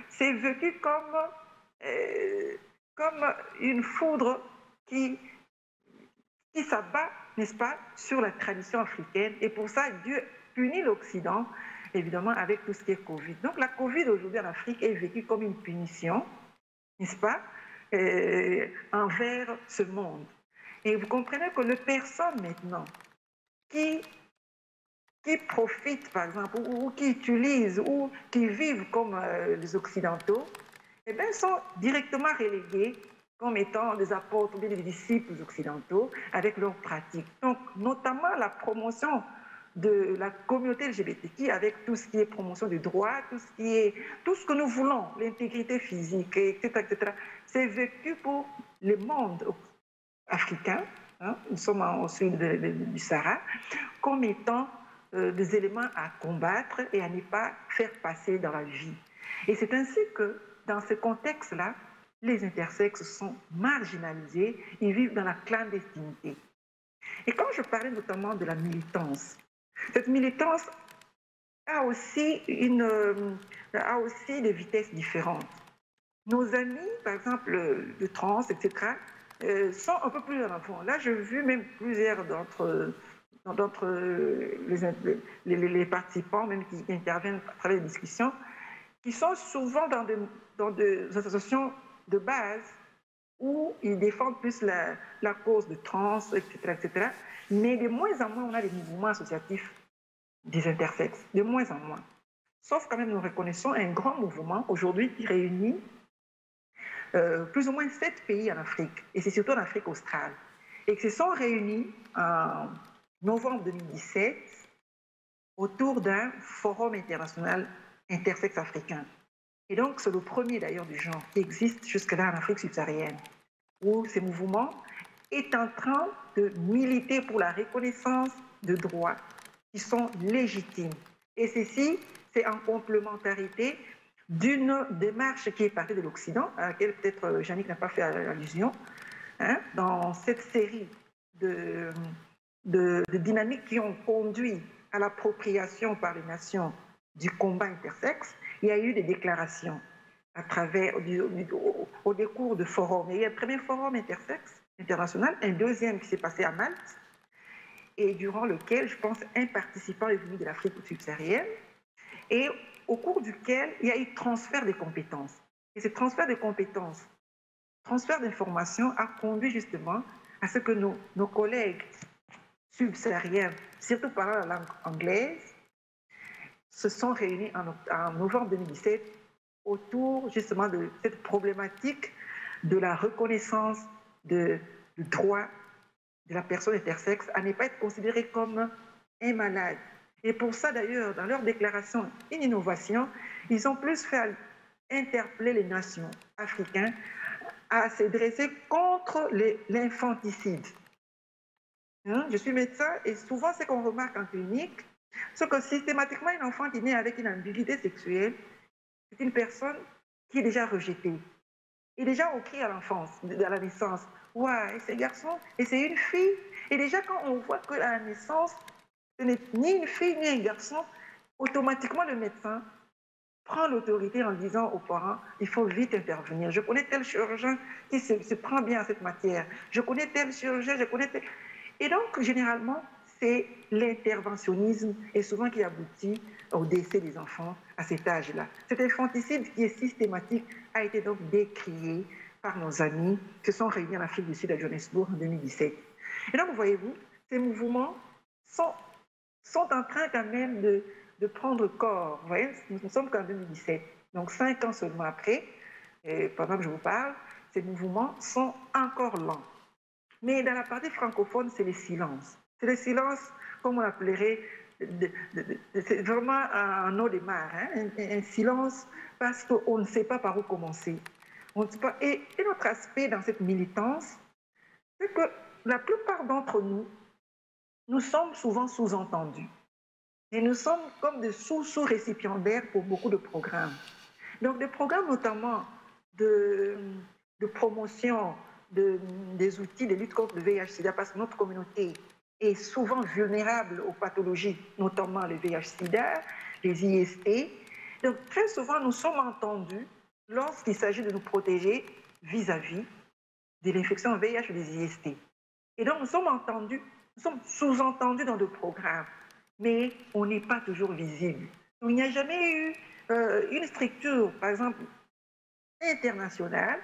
c'est vécu comme une foudre qui s'abat, n'est-ce pas, sur la tradition africaine. Et pour ça, Dieu punit l'Occident, évidemment, avec tout ce qui est Covid. Donc la Covid aujourd'hui en Afrique est vécue comme une punition, n'est-ce pas, envers ce monde. Et vous comprenez que les personnes maintenant qui profitent, par exemple, ou qui utilisent, ou qui vivent comme les Occidentaux, eh bien, sont directement relégués comme étant des apôtres ou des disciples occidentaux avec leurs pratiques. Donc, notamment la promotion de la communauté LGBTQ avec tout ce qui est promotion du droit, tout ce que nous voulons, l'intégrité physique, etc., etc. C'est vécu pour le monde africain, nous sommes au sud du Sahara, comme étant des éléments à combattre et à ne pas faire passer dans la vie. Et c'est ainsi que, dans ce contexte-là, les intersexes sont marginalisés, ils vivent dans la clandestinité. Et quand je parlais notamment de la militance, cette militance a aussi des vitesses différentes. Nos amis, par exemple, de trans, etc., sont un peu plus en avant. Là, j'ai vu même plusieurs d'entre les participants, même qui interviennent à travers les discussions, qui sont souvent dans des associations de base où ils défendent plus la cause de trans, etc., etc. Mais de moins en moins, on a des mouvements associatifs des intersexes, de moins en moins. Sauf quand même, nous reconnaissons un grand mouvement aujourd'hui qui réunit plus ou moins 7 pays en Afrique, et c'est surtout en Afrique australe, et qui se sont réunis en novembre 2017 autour d'un forum international intersexe africain. Et donc, c'est le premier d'ailleurs du genre qui existe jusque-là en Afrique subsaharienne, où ces mouvements est en train de militer pour la reconnaissance de droits qui sont légitimes. Et ceci, c'est en complémentarité d'une démarche qui est partie de l'Occident, à laquelle peut-être Yannick n'a pas fait allusion, dans cette série de dynamiques qui ont conduit à l'appropriation par les nations du combat intersexe. Il y a eu des déclarations à travers, au décours de forums. Il y a un premier forum intersexe international, un deuxième qui s'est passé à Malte, et durant lequel, je pense, un participant est venu de l'Afrique subsaharienne, et au cours duquel il y a eu transfert des compétences. Et ce transfert de compétences, transfert d'informations a conduit justement à ce que nos collègues subsahariens, surtout parlant la langue anglaise, se sont réunis en novembre 2017 autour justement de cette problématique de la reconnaissance du droit de la personne intersexe à ne pas être considérée comme un malade. Et pour ça, d'ailleurs, dans leur déclaration une innovation, ils ont plus fait interpeller les nations africaines à se dresser contre l'infanticide. Je suis médecin et souvent, ce qu'on remarque en clinique, c'est que systématiquement, un enfant qui naît avec une ambiguïté sexuelle, c'est une personne qui est déjà rejetée. Et déjà, on crie à l'enfance, à la naissance, ouais, c'est un garçon et c'est une fille. Et déjà, quand on voit qu'à la naissance, ce n'est ni une fille ni un garçon, automatiquement, le médecin prend l'autorité en disant aux parents, il faut vite intervenir. Je connais tel chirurgien qui se prend bien à cette matière. Je connais tel chirurgien, je connais tel... Et donc, généralement, c'est l'interventionnisme et souvent qui aboutit au décès des enfants à cet âge-là. Cet infanticide qui est systématique a été donc décrié par nos amis qui se sont réunis en Afrique du Sud à Johannesburg en 2017. Et donc, voyez-vous, ces mouvements sont en train quand même de prendre corps. Vous voyez, nous sommes qu'en 2017, donc 5 ans seulement après, et pendant que je vous parle, ces mouvements sont encore lents. Mais dans la partie francophone, c'est le silence. C'est le silence, comme on l'appellerait, c'est vraiment un eau de mar, un silence parce qu'on ne sait pas par où commencer. On ne sait pas. Et notre aspect dans cette militance, c'est que la plupart d'entre nous, nous sommes souvent sous-entendus. Et nous sommes comme des sous-récipiendaires pour beaucoup de programmes. Donc des programmes notamment de promotion des outils de lutte contre le VIH-Sida, parce que notre communauté est souvent vulnérable aux pathologies, notamment le VIH-Sida, les IST. Donc très souvent, nous sommes entendus lorsqu'il s'agit de nous protéger vis-à-vis de l'infection VIH ou des IST. Et donc nous sommes entendus, nous sommes sous-entendus dans des programmes, mais on n'est pas toujours visible. Donc, il n'y a jamais eu une structure, par exemple, internationale,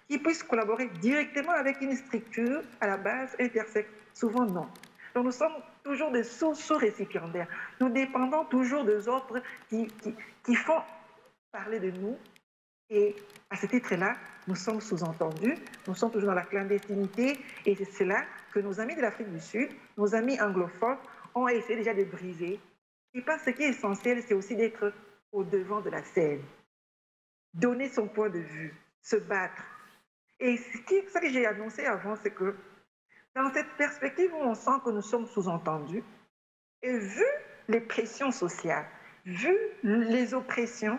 qui puisse collaborer directement avec une structure à la base intersexe. Souvent, non. Donc, nous sommes toujours des sous-récipiendaires. Nous dépendons toujours des autres qui font parler de nous. Et à ce titre-là, nous sommes sous-entendus, nous sommes toujours dans la clandestinité. Et c'est cela que nos amis de l'Afrique du Sud, nos amis anglophones, ont essayé déjà de briser. Et parce que ce qui est essentiel, c'est aussi d'être au devant de la scène. Donner son point de vue, se battre. Et ce que j'ai annoncé avant, c'est que dans cette perspective où on sent que nous sommes sous-entendus, et vu les pressions sociales, vu les oppressions,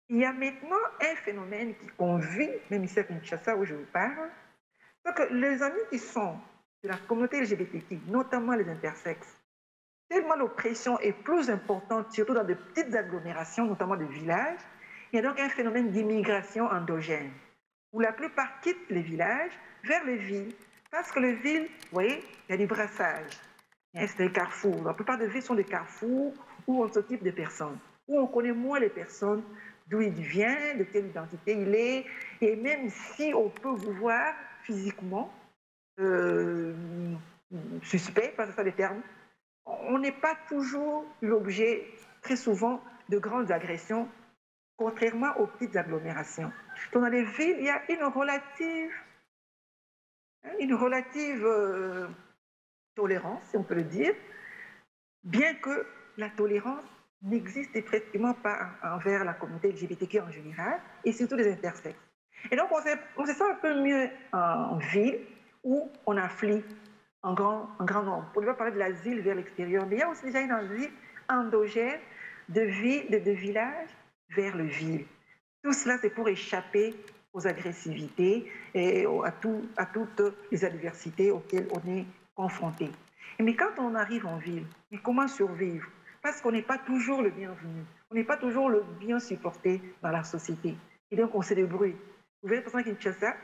il y a maintenant un phénomène qu'on vit, même ici à Kinshasa où je vous parle, c'est que les amis qui sont de la communauté LGBTQ, notamment les intersexes, tellement l'oppression est plus importante, surtout dans de petites agglomérations, notamment de villages, il y a donc un phénomène d'immigration endogène, où la plupart quittent les villages vers les villes, parce que les villes, vous voyez, il y a des brassages, c'est des carrefours. La plupart des villes sont des carrefours où on s'occupe des personnes, où on connaît moins les personnes, d'où il vient, de quelle identité il est, et même si on peut vous voir physiquement, suspect, pas ça les termes, on n'est pas toujours l'objet, très souvent, de grandes agressions, contrairement aux petites agglomérations. Donc, dans les villes, il y a une relative tolérance, si on peut le dire, bien que la tolérance n'existe pratiquement pas envers la communauté LGBTQ en général, et surtout les intersexes. Et donc, on se sent un peu mieux en ville, où on afflie en grand nombre. On ne va pas parler de l'asile vers l'extérieur, mais il y a aussi déjà une asile endogène de villages vers le ville. Tout cela, c'est pour échapper aux agressivités et à toutes les adversités auxquelles on est confronté. Mais quand on arrive en ville, mais comment survivre? Parce qu'on n'est pas toujours le bienvenu, on n'est pas toujours le bien supporté dans la société. Et donc, on se débrouille. Vous voyez, par exemple, à Kinshasa,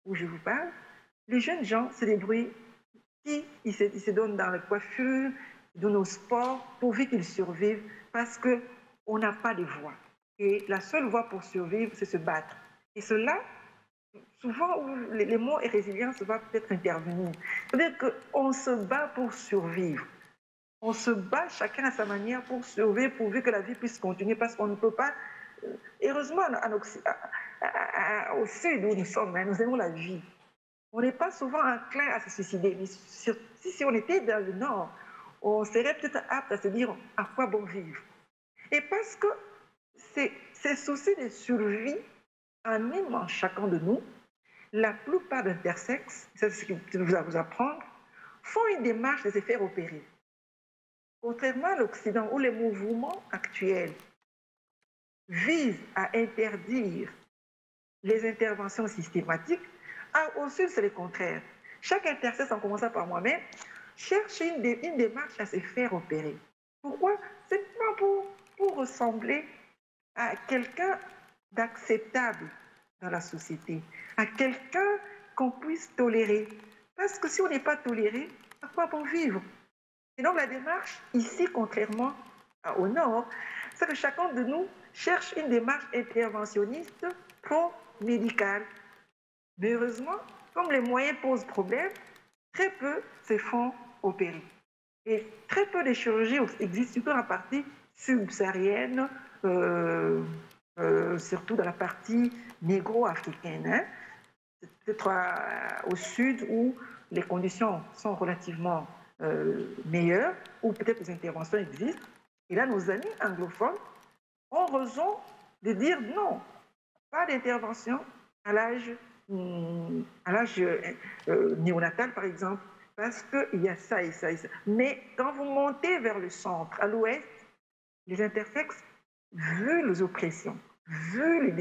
où je vous parle, les jeunes gens se débrouillent, ils se donnent dans la coiffure, ils donnent au sport, pourvu qu'ils survivent, parce qu'on n'a pas de voix. Et la seule voie pour survivre, c'est se battre. Et cela, souvent, les mots et résilience va peut-être intervenir. C'est-à-dire qu'on se bat pour survivre. On se bat chacun à sa manière pour survivre, pourvu que la vie puisse continuer, parce qu'on ne peut pas... Heureusement, au sud où nous sommes, nous aimons la vie. On n'est pas souvent enclin à se suicider. Mais si on était dans le nord, on serait peut-être apte à se dire à quoi bon vivre. Et parce que ces soucis de survie animent en chacun de nous, la plupart d'intersexes, c'est ce que je vais vous apprendre, font une démarche de se faire opérer. Contrairement à l'Occident, où les mouvements actuels visent à interdire les interventions systématiques, au Sud, c'est le contraire. Chaque intersexe, en commençant par moi-même, cherche une démarche à se faire opérer. Pourquoi? C'est pas pour ressembler à quelqu'un d'acceptable dans la société, à quelqu'un qu'on puisse tolérer. Parce que si on n'est pas toléré, à quoi bon vivre? Et donc la démarche, ici, contrairement au Nord, c'est que chacun de nous cherche une démarche interventionniste pro-médicale. Mais heureusement, comme les moyens posent problème, très peu se font opérer. Et très peu de chirurgies existent, surtout dans la partie subsaharienne, surtout dans la partie négro-africaine. Hein. Peut-être au sud où les conditions sont relativement meilleures, où peut-être les interventions existent. Et là, nos amis anglophones ont raison de dire non, pas d'intervention à l'âge néonatal, par exemple, parce qu'il y a ça et ça et ça. Mais quand vous montez vers le centre, à l'ouest, les intersexes, vu les oppressions, vu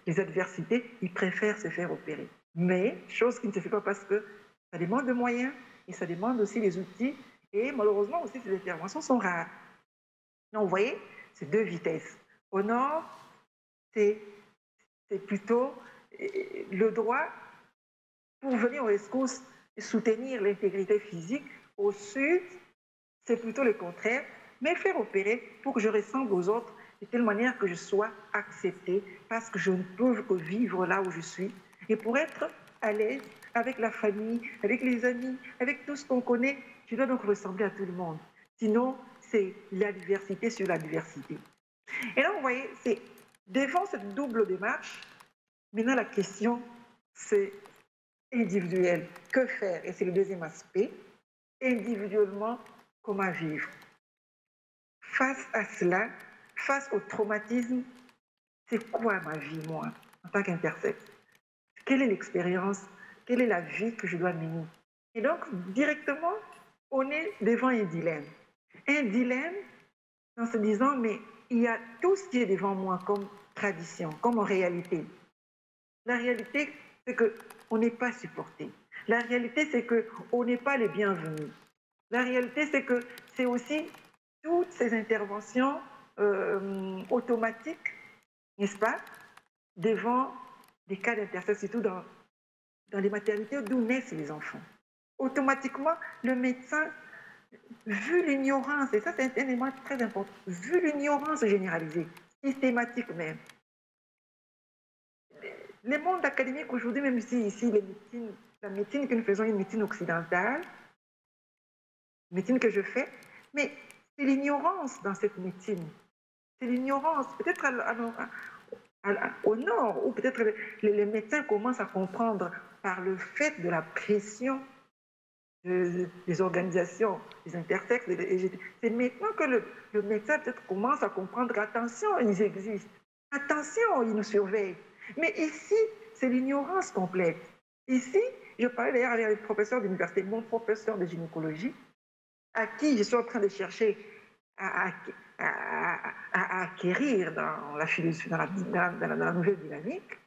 les adversités, ils préfèrent se faire opérer. Mais, chose qui ne se fait pas parce que ça demande de moyens et ça demande aussi des outils. Et malheureusement aussi, ces interventions sont rares. Donc, vous voyez, c'est deux vitesses. Au nord, c'est plutôt le droit pour venir aux rescousse et soutenir l'intégrité physique. Au sud, c'est plutôt le contraire, mais faire opérer pour que je ressemble aux autres de telle manière que je sois acceptée parce que je ne peux que vivre là où je suis et pour être à l'aise avec la famille, avec les amis, avec tout ce qu'on connaît, je dois donc ressembler à tout le monde. Sinon, c'est la diversité sur la diversité. Et là, vous voyez, c'est devant cette double démarche, maintenant la question, c'est individuel. Que faire? Et c'est le deuxième aspect. Individuellement, comment vivre? Face à cela, face au traumatisme, c'est quoi ma vie, moi, en tant qu'intersexe? Quelle est l'expérience? Quelle est la vie que je dois mener? Et donc, directement, on est devant un dilemme. Un dilemme en se disant, mais il y a tout ce qui est devant moi comme tradition, comme réalité. La réalité, c'est qu'on n'est pas supporté. La réalité, c'est qu'on n'est pas les bienvenus. La réalité, c'est que c'est aussi toutes ces interventions automatiques, n'est-ce pas, devant des cas d'intersexe, surtout dans les maternités d'où naissent les enfants. Automatiquement, le médecin, vu l'ignorance, et ça c'est un élément très important, vu l'ignorance généralisée, systématique même, les mondes académiques aujourd'hui, même si ici la médecine que nous faisons est une médecine occidentale, médecine que je fais, mais c'est l'ignorance dans cette médecine. C'est l'ignorance. Peut-être au nord, ou peut-être les médecins commencent à comprendre par le fait de la pression des organisations, des intersexes. C'est maintenant que le médecin peut-être commence à comprendre qu'attention, ils existent. Attention, ils nous surveillent. Mais ici, c'est l'ignorance complète. Ici, je parlais d'ailleurs avec le professeur d'université, mon professeur de gynécologie, à qui je suis en train de chercher à acquérir dans la philosophie, dans la nouvelle dynamique.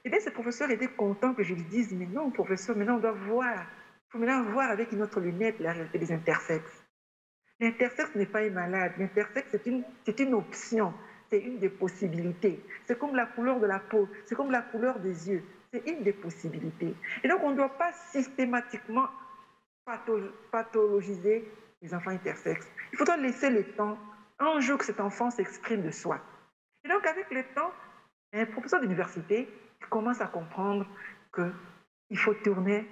Et bien, ce professeur était content que je lui dise, mais non, professeur, maintenant on doit voir. Il faut maintenant voir avec une autre lunette la réalité des intersexes. L'intersexe n'est pas une malade. L'intersexe, c'est une option. C'est une des possibilités. C'est comme la couleur de la peau. C'est comme la couleur des yeux. C'est une des possibilités. Et donc, on ne doit pas systématiquement pathologiser les enfants intersexes. Il faudra laisser le temps, un jour que cet enfant s'exprime de soi. Et donc, avec le temps, un professeur d'université commence à comprendre qu'il faut tourner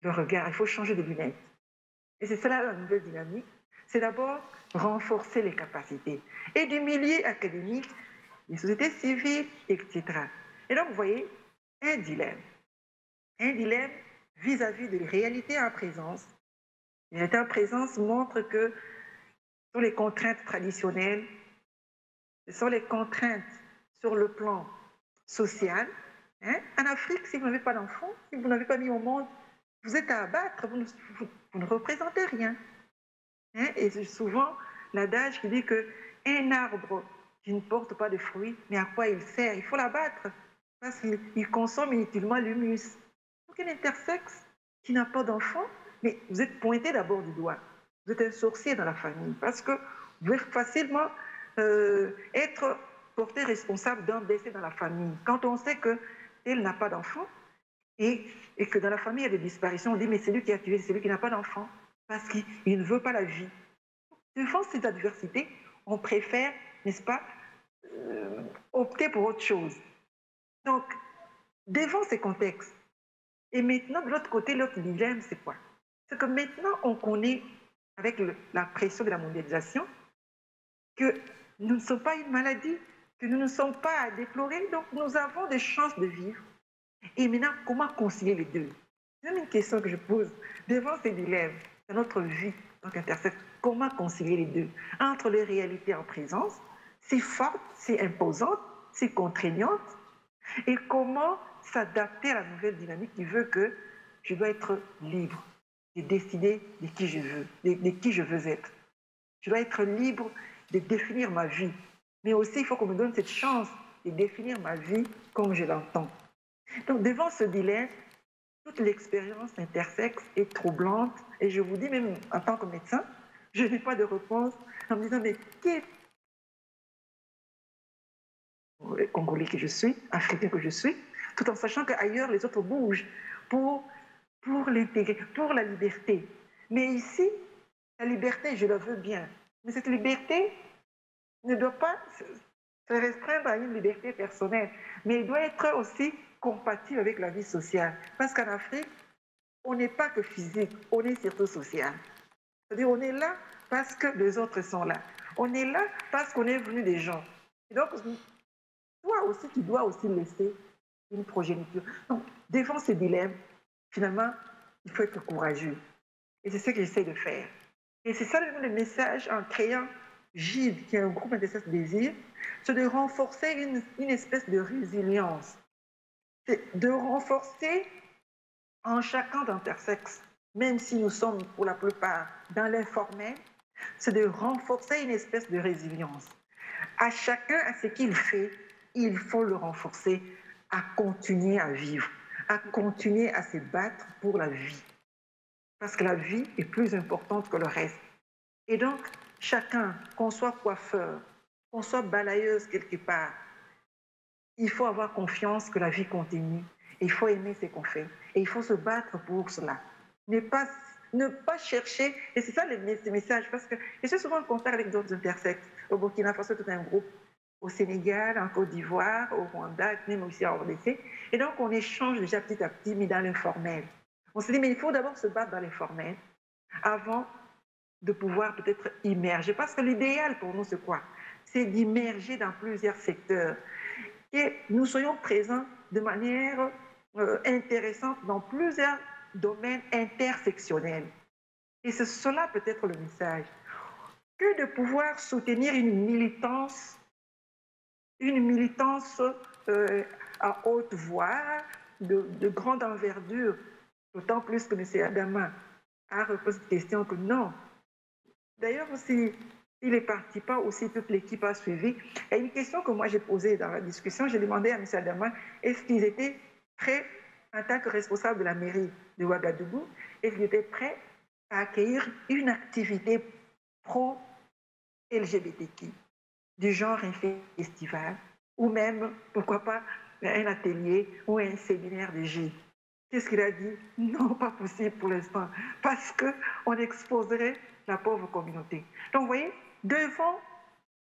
le regard, il faut changer de lunettes. Et c'est cela la nouvelle dynamique. C'est d'abord renforcer les capacités. Et du milieu académique, les sociétés civiles, etc. Et donc, vous voyez, un dilemme. Un dilemme vis-à-vis de la réalité en présence. La réalité en présence montre que ce sont les contraintes traditionnelles, ce sont les contraintes sur le plan social. En Afrique, si vous n'avez pas d'enfant, si vous n'avez pas mis au monde, vous êtes à abattre, vous ne représentez rien. Et c'est souvent l'adage qui dit qu'un arbre qui ne porte pas de fruits, mais à quoi il sert? Il faut l'abattre parce qu'il consomme inutilement l'humus. Donc un intersexe qui n'a pas d'enfant, mais vous êtes pointé d'abord du doigt. Vous êtes un sorcier dans la famille parce que vous pouvez facilement être porté responsable d'un décès dans la famille. Quand on sait qu'elle n'a pas d'enfant et que dans la famille il y a des disparitions, on dit mais c'est lui qui a tué, c'est lui qui n'a pas d'enfant parce qu'il ne veut pas la vie. Devant cette adversité, on préfère, n'est-ce pas, opter pour autre chose. Donc, devant ces contextes, et maintenant, de l'autre côté, l'autre dilemme, c'est quoi? C'est que maintenant, on connaît, avec la pression de la mondialisation, que nous ne sommes pas une maladie, que nous ne sommes pas à déplorer, donc nous avons des chances de vivre. Et maintenant, comment concilier les deux? C'est une question que je pose devant ces dilemmes dans notre vie, donc intersexe. Comment concilier les deux? Entre les réalités en présence, si fortes, si imposantes, si contraignantes, et comment s'adapter à la nouvelle dynamique qui veut que je dois être libre de décider de qui je veux, de qui je veux être. Je dois être libre de définir ma vie. Mais aussi, il faut qu'on me donne cette chance de définir ma vie comme je l'entends. Donc, devant ce dilemme, toute l'expérience intersexe est troublante. Et je vous dis, même en tant que médecin, je n'ai pas de réponse en me disant, mais qui est le Congolais que je suis, Africain que je suis, tout en sachant qu'ailleurs, les autres bougent pour l'intégrer, pour la liberté. Mais ici, la liberté, je la veux bien. Mais cette liberté ne doit pas se restreindre à une liberté personnelle, mais elle doit être aussi compatible avec la vie sociale. Parce qu'en Afrique, on n'est pas que physique, on est surtout social. C'est-à-dire, on est là parce que les autres sont là. On est là parce qu'on est venu des gens. Et donc, toi aussi, tu dois aussi laisser une progéniture. Donc, devant ces dilemmes, finalement, il faut être courageux. Et c'est ce que j'essaie de faire. Et c'est ça le message en créant GIDE, qui est un groupe Intersexe Désir, c'est de renforcer une espèce de résilience. C'est de renforcer en chacun d'intersexe, même si nous sommes pour la plupart dans l'informel, c'est de renforcer une espèce de résilience. À chacun, à ce qu'il fait, il faut le renforcer à continuer à vivre, à continuer à se battre pour la vie. parce que la vie est plus importante que le reste. Et donc, chacun, qu'on soit coiffeur, qu'on soit balayeuse quelque part, il faut avoir confiance que la vie continue. Et il faut aimer ce qu'on fait. Et il faut se battre pour cela. Ne pas chercher, et c'est ça le message, parce que je suis souvent en contact avec d'autres intersexes. Au Burkina Faso, tout un groupe. Au Sénégal, en Côte d'Ivoire, au Rwanda, même aussi en RDC. Et donc, on échange déjà petit à petit, mais dans l'informel. On se dit, mais il faut d'abord se battre dans l'informel avant de pouvoir peut-être immerger. Parce que l'idéal pour nous, c'est quoi? C'est d'immerger dans plusieurs secteurs. Que nous soyons présents de manière intéressante dans plusieurs domaines intersectionnels. Et c'est cela peut-être le message. Que de pouvoir soutenir une militance à haute voix, de grande envergure, d'autant plus que M. Adama a reposé cette question que non. D'ailleurs, si les participants, aussi toute l'équipe a suivi, il y a une question que moi j'ai posée dans la discussion, j'ai demandé à M. Adama, est-ce qu'ils étaient prêts, en tant que responsable de la mairie de Ouagadougou, est-ce qu'ils étaient prêts à accueillir une activité pro-LGBTQ, du genre un festival, ou même, pourquoi pas, un atelier ou un séminaire de G. Qu'est-ce qu'il a dit? Non, pas possible pour l'instant, parce qu'on exposerait la pauvre communauté. Donc, vous voyez, devant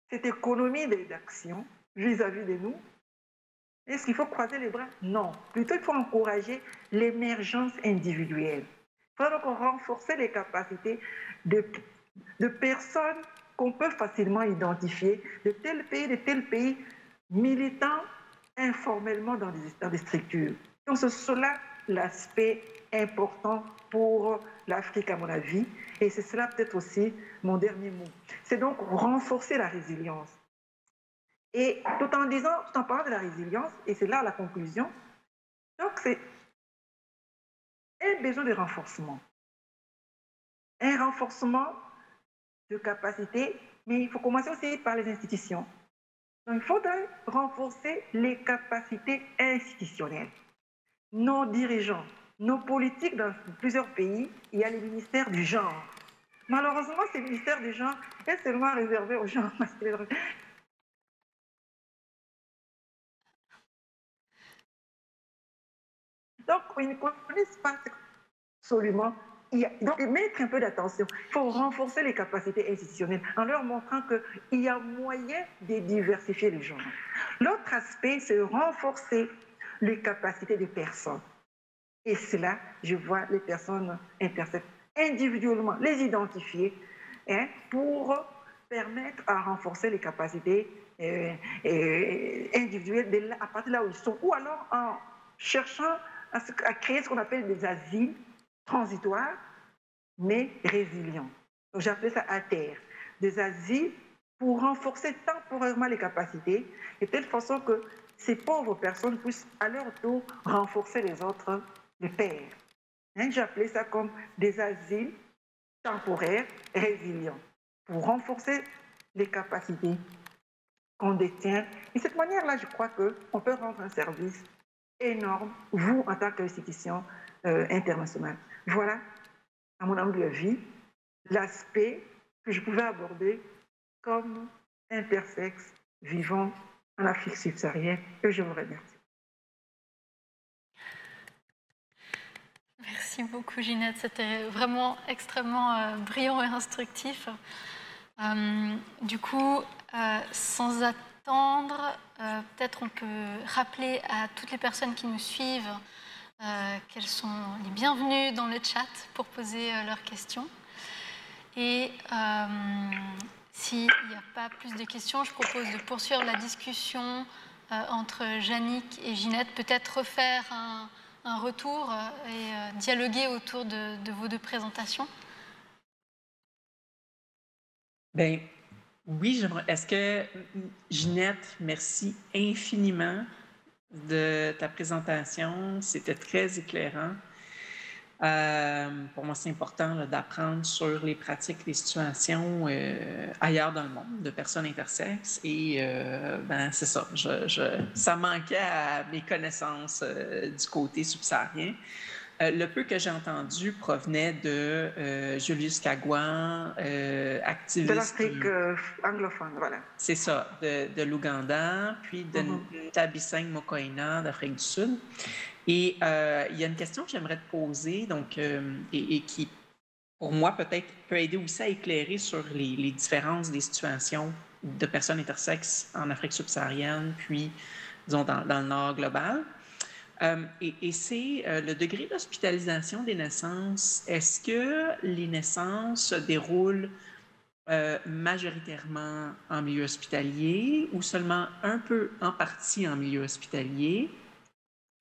cette économie d'action vis-à-vis de nous, est-ce qu'il faut croiser les bras? Non. Plutôt, il faut encourager l'émergence individuelle. Il faut donc renforcer les capacités de personnes qu'on peut facilement identifier, de tel pays, militant informellement dans des structures. Donc, c'est cela l'aspect important pour l'Afrique, à mon avis, et c'est cela peut-être aussi mon dernier mot. C'est donc renforcer la résilience. Et tout en parlant de la résilience, et c'est là la conclusion, donc c'est un besoin de renforcement. Un renforcement de capacité, mais il faut commencer aussi par les institutions. Donc il faudrait renforcer les capacités institutionnelles. Nos dirigeants, nos politiques dans plusieurs pays, il y a le ministère du genre. Malheureusement, ce ministère du genre est seulement réservé aux gens masculins. Donc, ils ne connaissent pas absolument. Donc, mettre un peu d'attention. Il faut renforcer les capacités institutionnelles en leur montrant qu'il y a moyen de diversifier les genres. L'autre aspect, c'est renforcer les capacités des personnes. Et cela, je vois les personnes intersexes individuellement, les identifier pour permettre à renforcer les capacités individuelles à partir de là où ils sont. Ou alors en cherchant à créer ce qu'on appelle des asiles transitoires, mais résilients. Donc j'appelle ça ATER, des asiles pour renforcer temporairement les capacités, de telle façon que ces pauvres personnes puissent à leur tour renforcer les autres, les pairs. J'appelais ça comme des asiles temporaires résilients, pour renforcer les capacités qu'on détient. Et de cette manière-là, je crois qu'on peut rendre un service énorme, vous, en tant qu'institution internationale. Voilà, à mon humble avis, l'aspect que je pouvais aborder comme intersexe vivant en Afrique subsaharienne, et je vous remercie. Merci beaucoup, Ginette. C'était vraiment extrêmement brillant et instructif. Du coup, sans attendre, peut-être on peut rappeler à toutes les personnes qui nous suivent qu'elles sont les bienvenues dans le chat pour poser leurs questions. Et s'il n'y a pas plus de questions, je propose de poursuivre la discussion entre Yannick et Ginette, peut-être refaire un retour et dialoguer autour de vos deux présentations. Bien, oui, j'aimerais. Est-ce que, Ginette, merci infiniment de ta présentation. C'était très éclairant. Pour moi, c'est important d'apprendre sur les pratiques, les situations ailleurs dans le monde de personnes intersexes. Et ben, c'est ça. Ça manquait à mes connaissances du côté subsaharien. Le peu que j'ai entendu provenait de Julius Kagwan, activiste. De l'Afrique anglophone, voilà. C'est ça, de l'Ouganda, puis de Tabiseng Mokoena d'Afrique du Sud. Et il y a une question que j'aimerais te poser, donc, et qui, pour moi, peut-être peut aider aussi à éclairer sur les différences des situations de personnes intersexes en Afrique subsaharienne, puis, disons, dans le nord global. Et c'est le degré d'hospitalisation des naissances. Est-ce que les naissances se déroulent majoritairement en milieu hospitalier ou seulement un peu en partie en milieu hospitalier?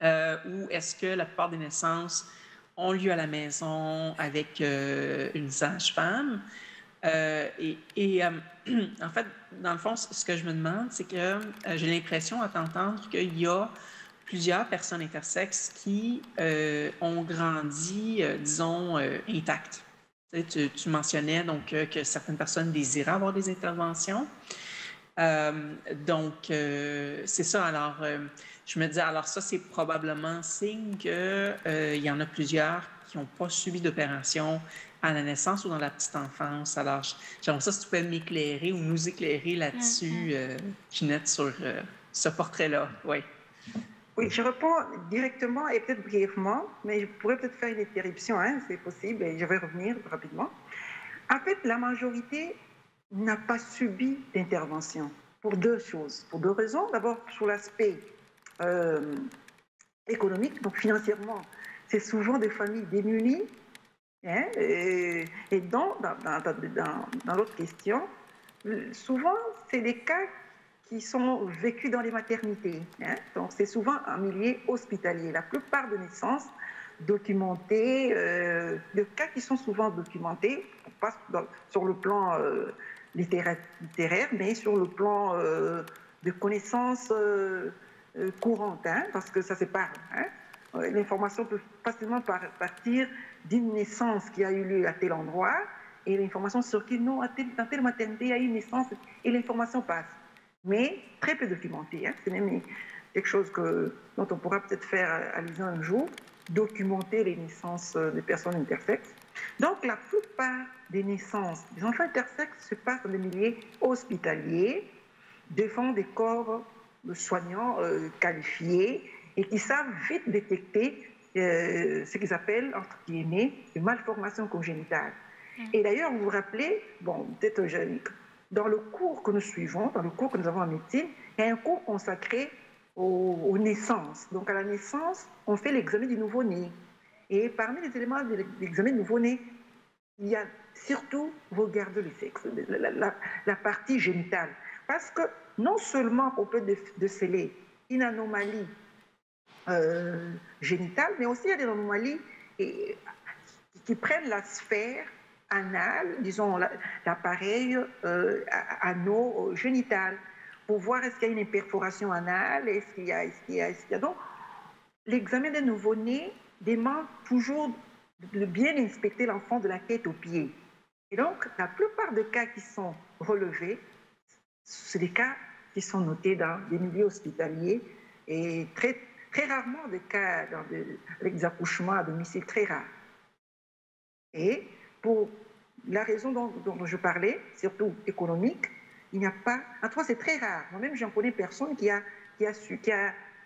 Ou est-ce que la plupart des naissances ont lieu à la maison avec une sage-femme? En fait, dans le fond, ce que je me demande, c'est que j'ai l'impression à t'entendre qu'il y a plusieurs personnes intersexes qui ont grandi, disons, intactes. Tu mentionnais donc que certaines personnes désiraient avoir des interventions. Donc, c'est ça. Alors, je me dis, alors ça, c'est probablement signe qu'il y en a plusieurs qui n'ont pas subi d'opération à la naissance ou dans la petite enfance. Alors, j'aimerais ça si tu pouvais m'éclairer ou nous éclairer là-dessus, Ginette, sur ce portrait-là. Oui. Oui, je réponds directement et peut-être brièvement, mais je pourrais peut-être faire une interruption, hein, c'est possible, et je vais revenir rapidement. En fait, la majorité n'a pas subi d'intervention pour deux choses, pour deux raisons. D'abord, sur l'aspect économique, donc financièrement, c'est souvent des familles démunies. Hein, et dans l'autre question, souvent, c'est des cas qui sont vécus dans les maternités. Hein, donc, c'est souvent un milieu hospitalier. La plupart des naissances documentées, de cas qui sont souvent documentés, pas sur le plan littéraire, mais sur le plan de connaissances courantes, hein, parce que ça sépare. Hein. L'information peut facilement partir d'une naissance qui a eu lieu à tel endroit, et l'information circule, non, dans telle maternité, il y a eu une naissance, et l'information passe. Mais très peu documentée. Hein. C'est même quelque chose dont on pourra peut-être faire allusion un jour, documenter les naissances des personnes intersexes. Donc, la plupart des naissances des enfants intersexes se passent dans des milieux hospitaliers, devant des corps de soignants qualifiés et qui savent vite détecter ce qu'ils appellent, entre guillemets, une malformation congénitale. Et d'ailleurs, vous vous rappelez, bon, peut-être dans le cours que nous suivons, dans le cours que nous avons en médecine, il y a un cours consacré aux naissances. Donc, à la naissance, on fait l'examen du nouveau-né. Et parmi les éléments de l'examen du nouveau-né, il y a surtout regarder le sexe, la partie génitale. Parce que non seulement on peut déceler une anomalie génitale, mais aussi il y a des anomalies qui prennent la sphère anale, disons l'appareil ano-génital, pour voir est-ce qu'il y a une perforation anale, est-ce qu'il y a... Donc, l'examen des nouveau-nés demande toujours de bien inspecter l'enfant de la tête aux pieds. Et donc, la plupart des cas qui sont relevés, c'est des cas qui sont notés dans des milieux hospitaliers et très, très rarement des cas avec des accouchements à domicile, très rares. Et pour la raison dont je parlais, surtout économique, il n'y a pas... En tout cas, c'est très rare. Moi-même, j'en connais personne qui a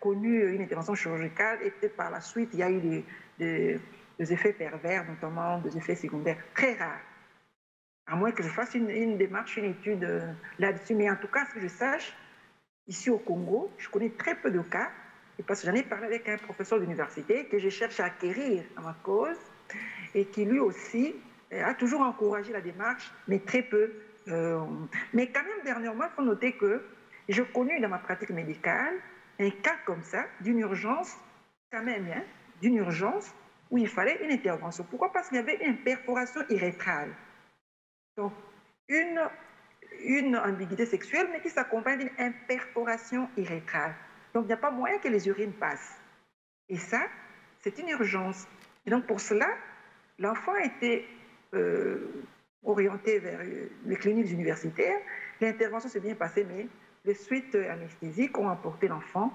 connu une intervention chirurgicale et peut-être par la suite, il y a eu des effets pervers, notamment des effets secondaires. Très rares. À moins que je fasse une démarche, une étude là-dessus. Mais en tout cas, ce que je sache, ici au Congo, je connais très peu de cas, et parce que j'en ai parlé avec un professeur d'université que je cherche à acquérir à ma cause, et qui lui aussi a toujours encouragé la démarche, mais très peu. Mais quand même, dernièrement, il faut noter que j'ai connu dans ma pratique médicale un cas comme ça, d'une urgence, quand même, hein, d'une urgence, où il fallait une intervention. Pourquoi? Parce qu'il y avait une perforation urétrale. Donc, une ambiguïté sexuelle, mais qui s'accompagne d'une imperforation urétrale. Donc, il n'y a pas moyen que les urines passent. Et ça, c'est une urgence. Et donc, pour cela, l'enfant a été orienté vers les cliniques universitaires. L'intervention s'est bien passée, mais les suites anesthésiques ont emporté l'enfant.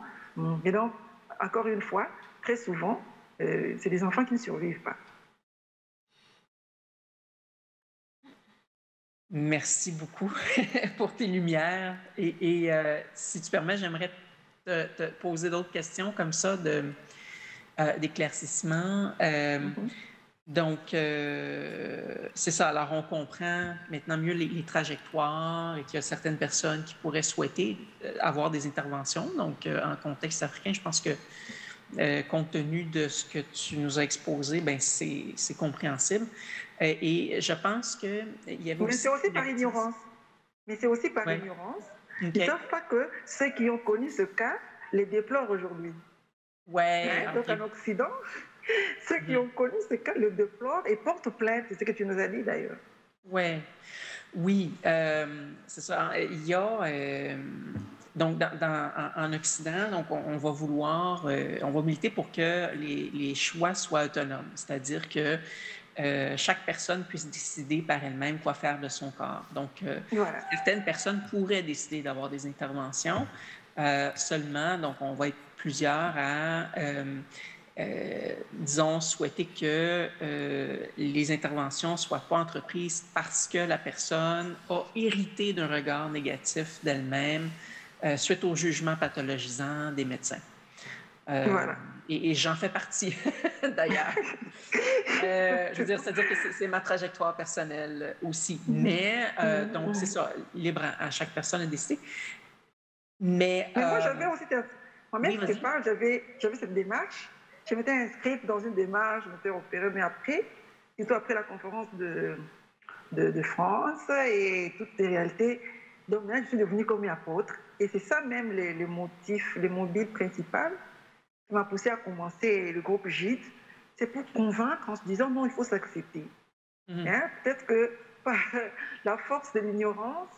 Et donc, encore une fois, très souvent, c'est des enfants qui ne survivent pas. Merci beaucoup pour tes lumières. Et si tu permets, j'aimerais te poser d'autres questions comme ça d'éclaircissement. Donc, c'est ça. Alors, on comprend maintenant mieux les trajectoires et qu'il y a certaines personnes qui pourraient souhaiter avoir des interventions. Donc, en contexte africain, je pense que compte tenu de ce que tu nous as exposé, ben c'est compréhensible. Et je pense qu'il y avait aussi... Mais c'est aussi par ignorance. Mais c'est aussi par ignorance. Ils ne savent pas que ceux qui ont connu ce cas les déplorent aujourd'hui. Donc, en Occident, ceux qui ont connu ce cas le déplorent et portent plainte. C'est ce que tu nous as dit, d'ailleurs. Oui, c'est ça. Il y a... donc, en Occident, donc on va vouloir, on va militer pour que les choix soient autonomes, c'est-à-dire que chaque personne puisse décider par elle-même quoi faire de son corps. Donc, certaines personnes pourraient décider d'avoir des interventions seulement, donc on va être plusieurs à, disons, souhaiter que les interventions ne soient pas entreprises parce que la personne a hérité d'un regard négatif d'elle-même suite au jugement pathologisant des médecins. Et j'en fais partie, d'ailleurs. Je veux dire, c'est-à-dire que c'est ma trajectoire personnelle aussi. Mais, donc, c'est ça, libre à chaque personne de décider. Mais moi, j'avais aussi... Moi-même, j'avais cette démarche. Je m'étais inscrite dans une démarche, je m'étais opérée, mais après, surtout après la conférence de France et toutes les réalités. Donc, là, je suis devenue comme une apôtre. Et c'est ça même les motifs, les mobiles principaux qui m'a poussé à commencer le groupe GID. C'est pour convaincre en se disant non, il faut s'accepter. Peut-être que par la force de l'ignorance,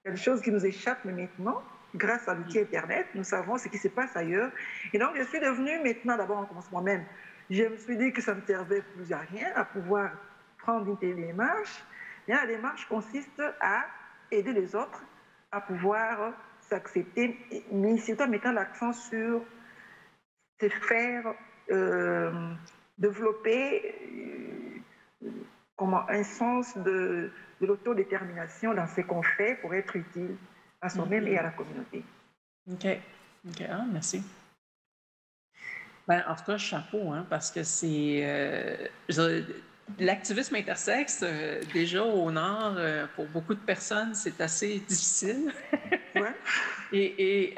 quelque chose qui nous échappe maintenant, grâce à l'outil Internet, nous savons ce qui se passe ailleurs. Et donc, je suis devenue maintenant, d'abord, on commence moi-même. Je me suis dit que ça ne servait plus à rien, à pouvoir prendre une telle démarche. Et la démarche consiste à aider les autres à pouvoir s'accepter, mais surtout en mettant l'accent sur se faire développer un sens de l'autodétermination dans ce qu'on fait pour être utile à soi-même et à la communauté. OK. Ah, merci. Ben, en tout cas, chapeau, hein, parce que c'est... l'activisme intersexe, déjà au Nord, pour beaucoup de personnes, c'est assez difficile. Et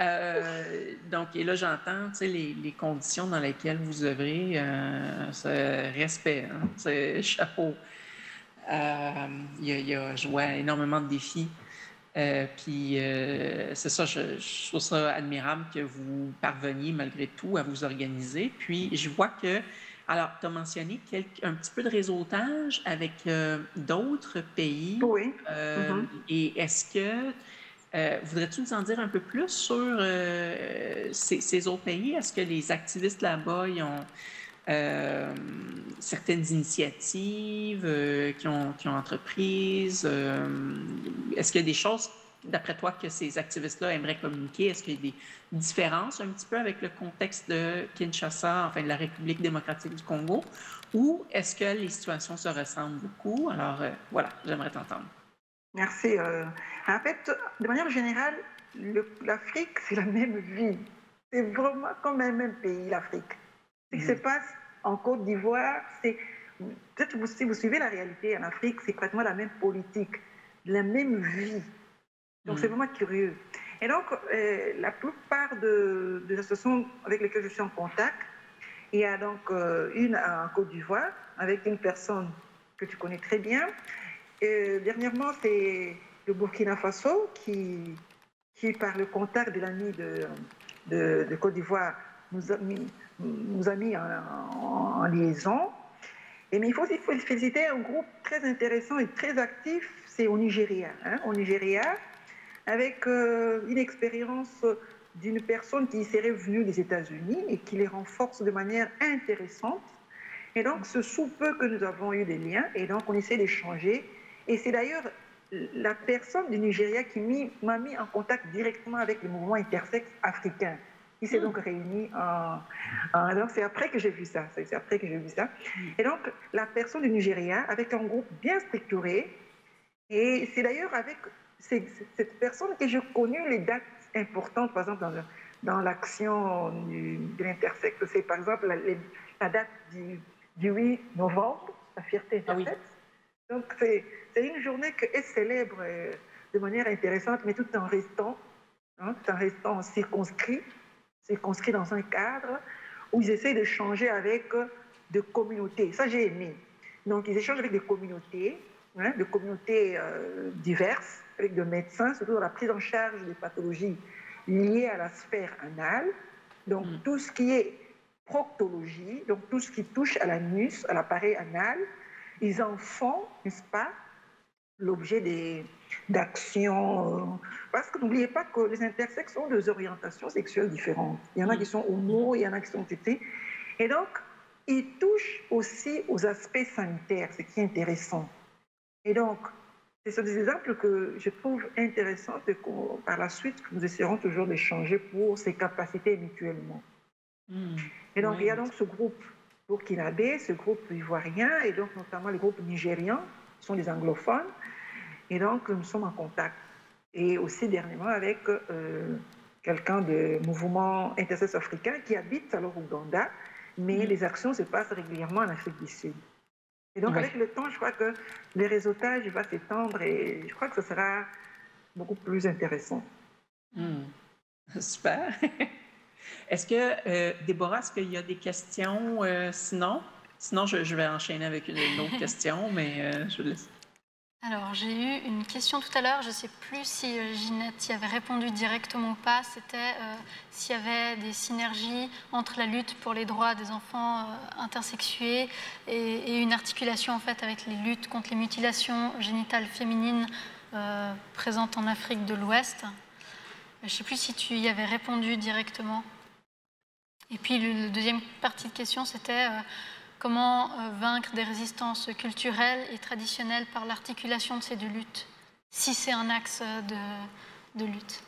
donc, et là, j'entends, tu sais, les conditions dans lesquelles vous œuvrez, c'est respect, hein, c'est chapeau. Je vois énormément de défis. Puis c'est ça, je trouve ça admirable que vous parveniez malgré tout à vous organiser. Puis je vois que, alors, tu as mentionné un petit peu de réseautage avec d'autres pays. Oui. Et est-ce que, voudrais-tu nous en dire un peu plus sur ces autres pays? Est-ce que les activistes là-bas, ils ont certaines initiatives qui ont entreprises? Est-ce qu'il y a des choses, d'après toi, que ces activistes-là aimeraient communiquer? Est-ce qu'il y a des différences un petit peu avec le contexte de Kinshasa, enfin de la République démocratique du Congo? Ou est-ce que les situations se ressemblent beaucoup? Alors, voilà, j'aimerais t'entendre. Merci. En fait, de manière générale, l'Afrique, c'est la même vie. C'est vraiment comme un même pays, l'Afrique. Ce qui se passe en Côte d'Ivoire, c'est... Peut-être si vous suivez la réalité en Afrique, c'est pratiquement la même politique, la même vie. Donc, c'est vraiment curieux. Et donc, la plupart des associations avec lesquelles je suis en contact, il y a donc une en Côte d'Ivoire, avec une personne que tu connais très bien. Et dernièrement, c'est le Burkina Faso qui, par le contact de l'ami de Côte d'Ivoire, nous a mis en liaison. Mais il faut aussi féliciter un groupe très intéressant et très actif, c'est au Nigeria. Au Nigeria, avec une expérience d'une personne qui serait venue des États-Unis et qui les renforce de manière intéressante. Et donc, ce sous peu que nous avons eu des liens, et donc on essaie d'échanger. Et c'est d'ailleurs la personne du Nigeria qui m'a mis en contact directement avec le mouvement intersexe africain. qui s'est donc réunie donc c'est après que j'ai vu ça. C'est après que j'ai vu ça. Et donc, la personne du Nigeria, avec un groupe bien structuré, et c'est d'ailleurs avec cette personne que j'ai connu les dates importantes, par exemple, dans l'action de l'intersexe. C'est par exemple la date du 8 novembre, la fierté intersexe. Donc, c'est une journée qu'elle célèbre de manière intéressante, mais tout en restant circonscrit dans un cadre où ils essaient de changer avec des communautés. Ça, j'ai aimé. Donc, ils échangent avec des communautés, diverses, avec des médecins, surtout dans la prise en charge des pathologies liées à la sphère anale. Donc, tout ce qui est proctologie, donc tout ce qui touche à l'anus, à l'appareil anal, ils en font, n'est-ce pas, l'objet d'actions. Parce que n'oubliez pas que les intersexes ont des orientations sexuelles différentes. Il y en a qui sont homo, il y en a qui sont tétés. Et donc, ils touchent aussi aux aspects sanitaires, ce qui est intéressant. Et donc, ce sont des exemples que je trouve intéressants et par la suite, nous essaierons toujours d'échanger pour ces capacités mutuellement. Et donc, il y a donc ce groupe burkinabé, ce groupe ivoirien, et donc notamment les groupes nigérians, qui sont des anglophones. Et donc, nous sommes en contact. Et aussi, dernièrement, avec quelqu'un du mouvement intersexe africain qui habite alors au Ouganda, mais les actions se passent régulièrement en Afrique du Sud. Et donc, avec le temps, je crois que le réseautage va s'étendre et je crois que ce sera beaucoup plus intéressant. Super. Est-ce que, Déborah, est-ce qu'il y a des questions sinon? Sinon, je vais enchaîner avec une autre question, mais je vous laisse. Alors, j'ai eu une question tout à l'heure, je ne sais plus si Ginette y avait répondu directement ou pas, c'était s'il y avait des synergies entre la lutte pour les droits des enfants intersexués et une articulation en fait avec les luttes contre les mutilations génitales féminines présentes en Afrique de l'Ouest. Je ne sais plus si tu y avais répondu directement. Et puis, la deuxième partie de question, c'était... comment vaincre des résistances culturelles et traditionnelles par l'articulation de ces deux luttes, si c'est un axe de lutte?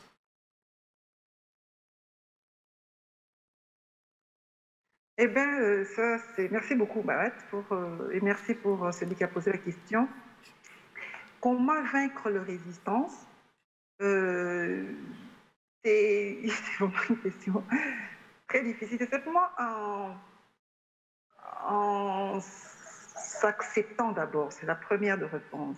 Eh bien, ça, c'est... Merci beaucoup, Marat, et merci pour celui qui a posé la question. Comment vaincre les résistances? C'est vraiment une question très difficile. C'est simplement en s'acceptant d'abord, c'est la première de réponse.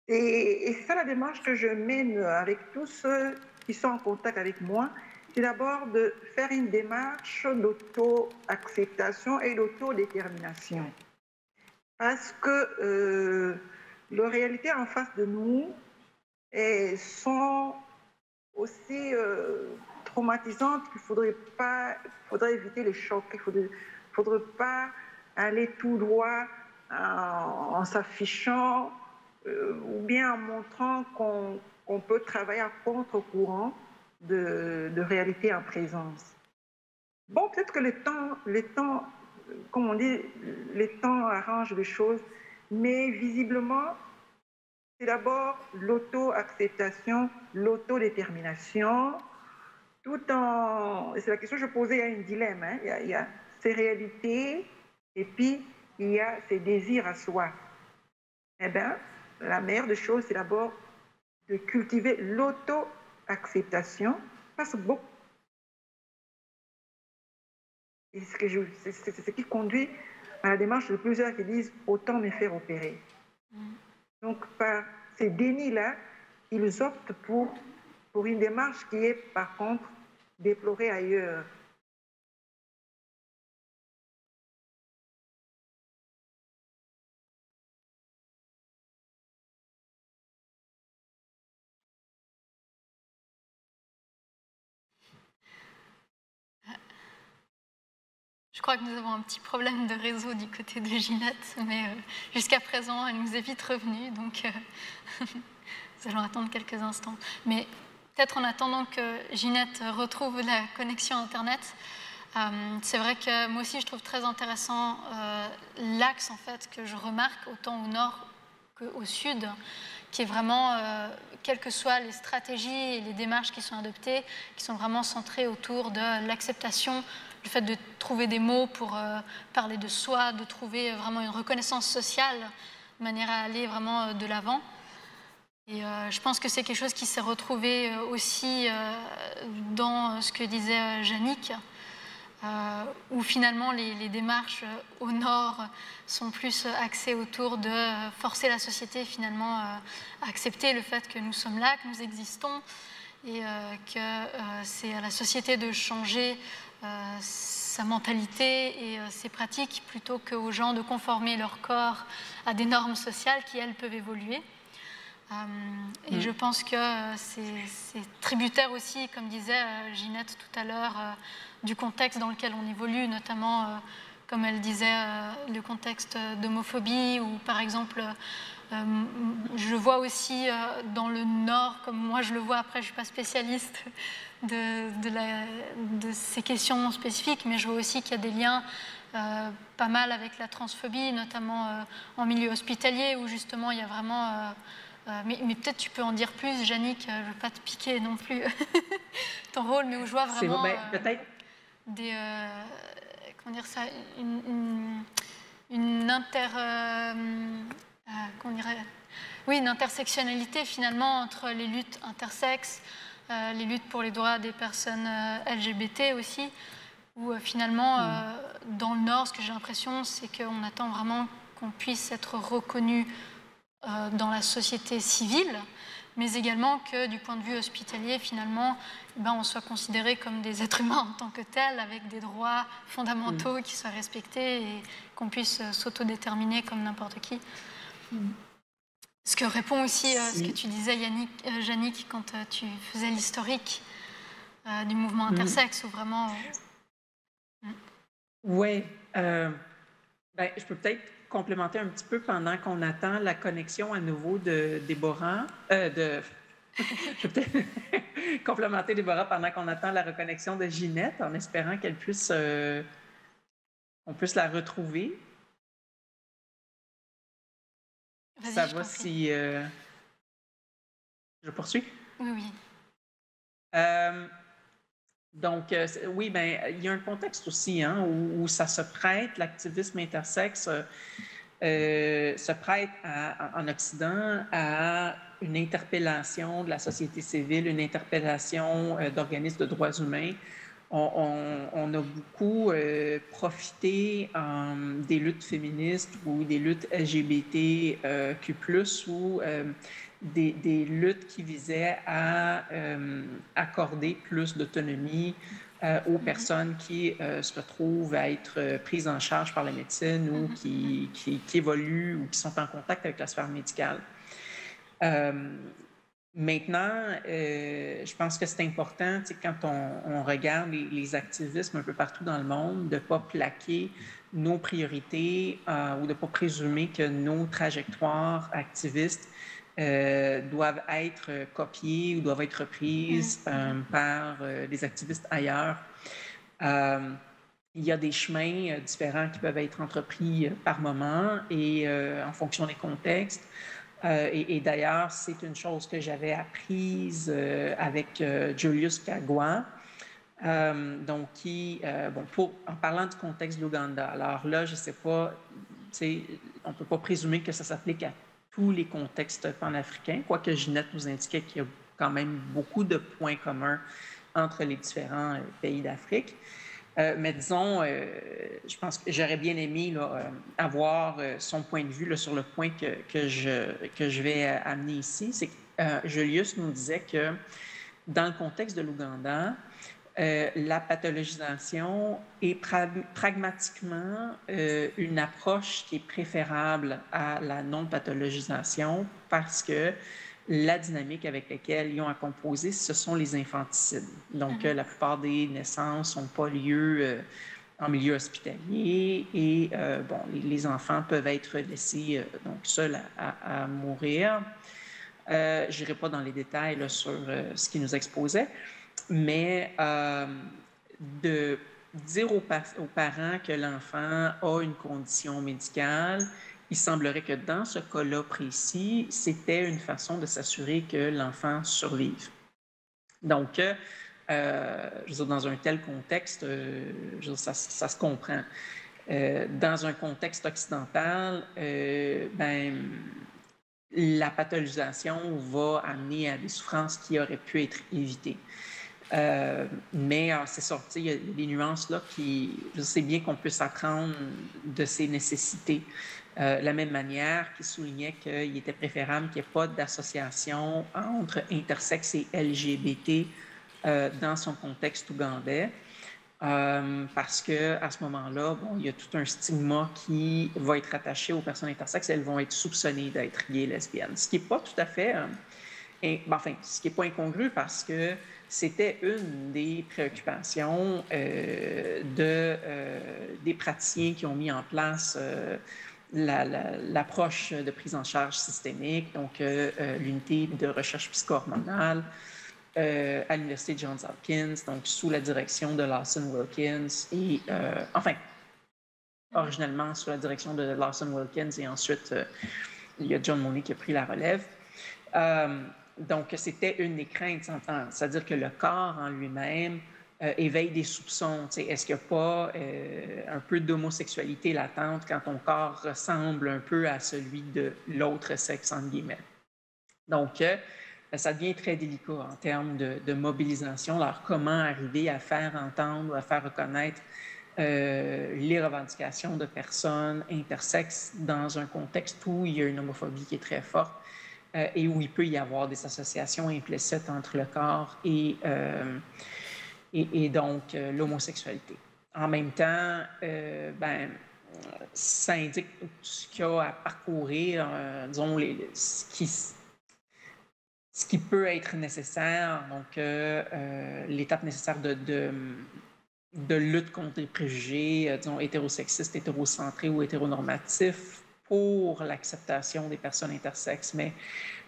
Et c'est ça la démarche que je mène avec tous ceux qui sont en contact avec moi, c'est d'abord de faire une démarche d'auto-acceptation et d'autodétermination. Parce que les réalités en face de nous sont aussi traumatisantes qu'il faudrait éviter les chocs, il ne faudrait pas aller tout droit en s'affichant ou bien en montrant qu'on peut travailler à contre-courant de réalité en présence. Bon, peut-être que les temps, comme on dit, les temps arrangent les choses, mais visiblement, c'est d'abord l'auto-acceptation, l'autodétermination, tout en... C'est la question que je posais, il y a un dilemme, hein? Il y a ces réalités et puis il y a ces désirs à soi. Eh bien, la meilleure des choses, c'est d'abord de cultiver l'auto-acceptation, parce que bon, c'est ce qui conduit à la démarche de plusieurs qui disent « autant me faire opérer ». Donc, par ces dénis-là, ils optent pour une démarche qui est, par contre, déplorée ailleurs. Je crois que nous avons un petit problème de réseau du côté de Ginette, mais jusqu'à présent, elle nous est vite revenue, donc nous allons attendre quelques instants. Mais peut-être en attendant que Ginette retrouve la connexion Internet, c'est vrai que moi aussi, je trouve très intéressant l'axe en fait, que je remarque autant au nord qu'au sud, qui est vraiment, quelles que soient les stratégies et les démarches qui sont adoptées, qui sont vraiment centrées autour de l'acceptation, du fait de trouver des mots pour parler de soi, de trouver vraiment une reconnaissance sociale, de manière à aller vraiment de l'avant. Et je pense que c'est quelque chose qui s'est retrouvé aussi dans ce que disait Yannick, où finalement les démarches au nord sont plus axées autour de forcer la société finalement à accepter le fait que nous sommes là, que nous existons, et que c'est à la société de changer sa mentalité et ses pratiques plutôt qu'aux gens de conformer leur corps à des normes sociales qui, elles, peuvent évoluer. Et je pense que c'est tributaire aussi, comme disait Ginette tout à l'heure, du contexte dans lequel on évolue, notamment, comme elle disait, le contexte d'homophobie, ou par exemple, je vois aussi dans le Nord, comme moi je le vois, après je ne suis pas spécialiste de ces questions spécifiques, mais je vois aussi qu'il y a des liens pas mal avec la transphobie, notamment en milieu hospitalier, où justement il y a vraiment... mais peut-être tu peux en dire plus, Yannick, je ne veux pas te piquer non plus ton rôle, mais où je vois vraiment peut-être des... comment dire ça, une une intersectionnalité finalement entre les luttes intersexes, les luttes pour les droits des personnes LGBT aussi, où finalement, dans le Nord, ce que j'ai l'impression, c'est qu'on attend vraiment qu'on puisse être reconnu dans la société civile, mais également que du point de vue hospitalier, finalement, on soit considéré comme des êtres humains en tant que tels, avec des droits fondamentaux qui soient respectés et qu'on puisse s'autodéterminer comme n'importe qui. Ce que répond aussi ce que tu disais, Yannick, quand tu faisais l'historique du mouvement intersexe, où vraiment... Oui. Je peux peut-être complémenter un petit peu pendant qu'on attend la connexion à nouveau de Déborah. Je peux peut-être complémenter Déborah pendant qu'on attend la reconnexion de Ginette, en espérant qu'elle puisse... on puisse la retrouver. Ça va si... Je poursuis? Oui. Donc, oui, il y a un contexte aussi où ça se prête, l'activisme intersexe se prête en Occident à une interpellation de la société civile, une interpellation d'organismes de droits humains. On a beaucoup profité des luttes féministes ou des luttes LGBTQ+, ou des luttes qui visaient à accorder plus d'autonomie aux personnes qui se retrouvent à être prises en charge par la médecine ou qui évoluent ou qui sont en contact avec la sphère médicale. Maintenant, je pense que c'est important, quand on regarde les activismes un peu partout dans le monde, de ne pas plaquer nos priorités ou de ne pas présumer que nos trajectoires activistes doivent être copiées ou doivent être reprises par des activistes ailleurs. Il y a des chemins différents qui peuvent être entrepris par moment et en fonction des contextes. Et d'ailleurs, c'est une chose que j'avais apprise avec Julius Kagwa, donc en parlant du contexte de l'Ouganda. Alors là, je ne sais pas, on ne peut pas présumer que ça s'applique à tous les contextes panafricains, quoique Ginette nous indiquait qu'il y a quand même beaucoup de points communs entre les différents pays d'Afrique. Mais disons, je pense que j'aurais bien aimé avoir son point de vue sur le point que je vais amener ici. C'est que Julius nous disait que dans le contexte de l'Ouganda, la pathologisation est pragmatiquement une approche qui est préférable à la non-pathologisation parce que la dynamique avec laquelle ils ont à composer, ce sont les infanticides. Donc, la plupart des naissances n'ont pas lieu en milieu hospitalier et les enfants peuvent être laissés donc seuls à mourir. Je n'irai pas dans les détails sur ce qu'il nous exposait, mais de dire aux parents que l'enfant a une condition médicale il semblerait que dans ce cas-là précis, c'était une façon de s'assurer que l'enfant survive. Donc, je veux dire, dans un tel contexte, je veux dire, ça se comprend. Dans un contexte occidental, la pathologisation va amener à des souffrances qui auraient pu être évitées. Mais c'est sorti, il y a des nuances là qui, je sais bien qu'on peut s'apprendre de ces nécessités. La même manière qu'il soulignait qu'il était préférable qu'il n'y ait pas d'association entre intersexes et LGBT dans son contexte ougandais. Parce qu'à ce moment-là, bon, il y a tout un stigma qui va être attaché aux personnes intersexes. Elles vont être soupçonnées d'être gays, lesbiennes, ce qui n'est pas tout à fait... ce qui n'est pas incongru parce que c'était une des préoccupations des praticiens qui ont mis en place l'approche de prise en charge systémique, donc l'unité de recherche psycho-hormonale à l'Université de Johns Hopkins, donc sous la direction de Lawson Wilkins et, originellement sous la direction de Lawson Wilkins et ensuite il y a John Money qui a pris la relève. Donc, c'était une des craintes, c'est-à-dire que le corps en lui-même éveille des soupçons. Est-ce qu'il n'y a pas un peu d'homosexualité latente quand ton corps ressemble un peu à celui de l'autre sexe, entre guillemets? Donc, ça devient très délicat en termes de mobilisation. Alors, comment arriver à faire entendre, à faire reconnaître les revendications de personnes intersexes dans un contexte où il y a une homophobie qui est très forte et où il peut y avoir des associations implicites entre le corps et donc l'homosexualité. En même temps, ça indique ce qu'il y a à parcourir, disons, ce qui peut être nécessaire, donc l'étape nécessaire de lutte contre les préjugés, disons, hétérosexistes, hétérocentrés ou hétéronormatifs pour l'acceptation des personnes intersexes. Mais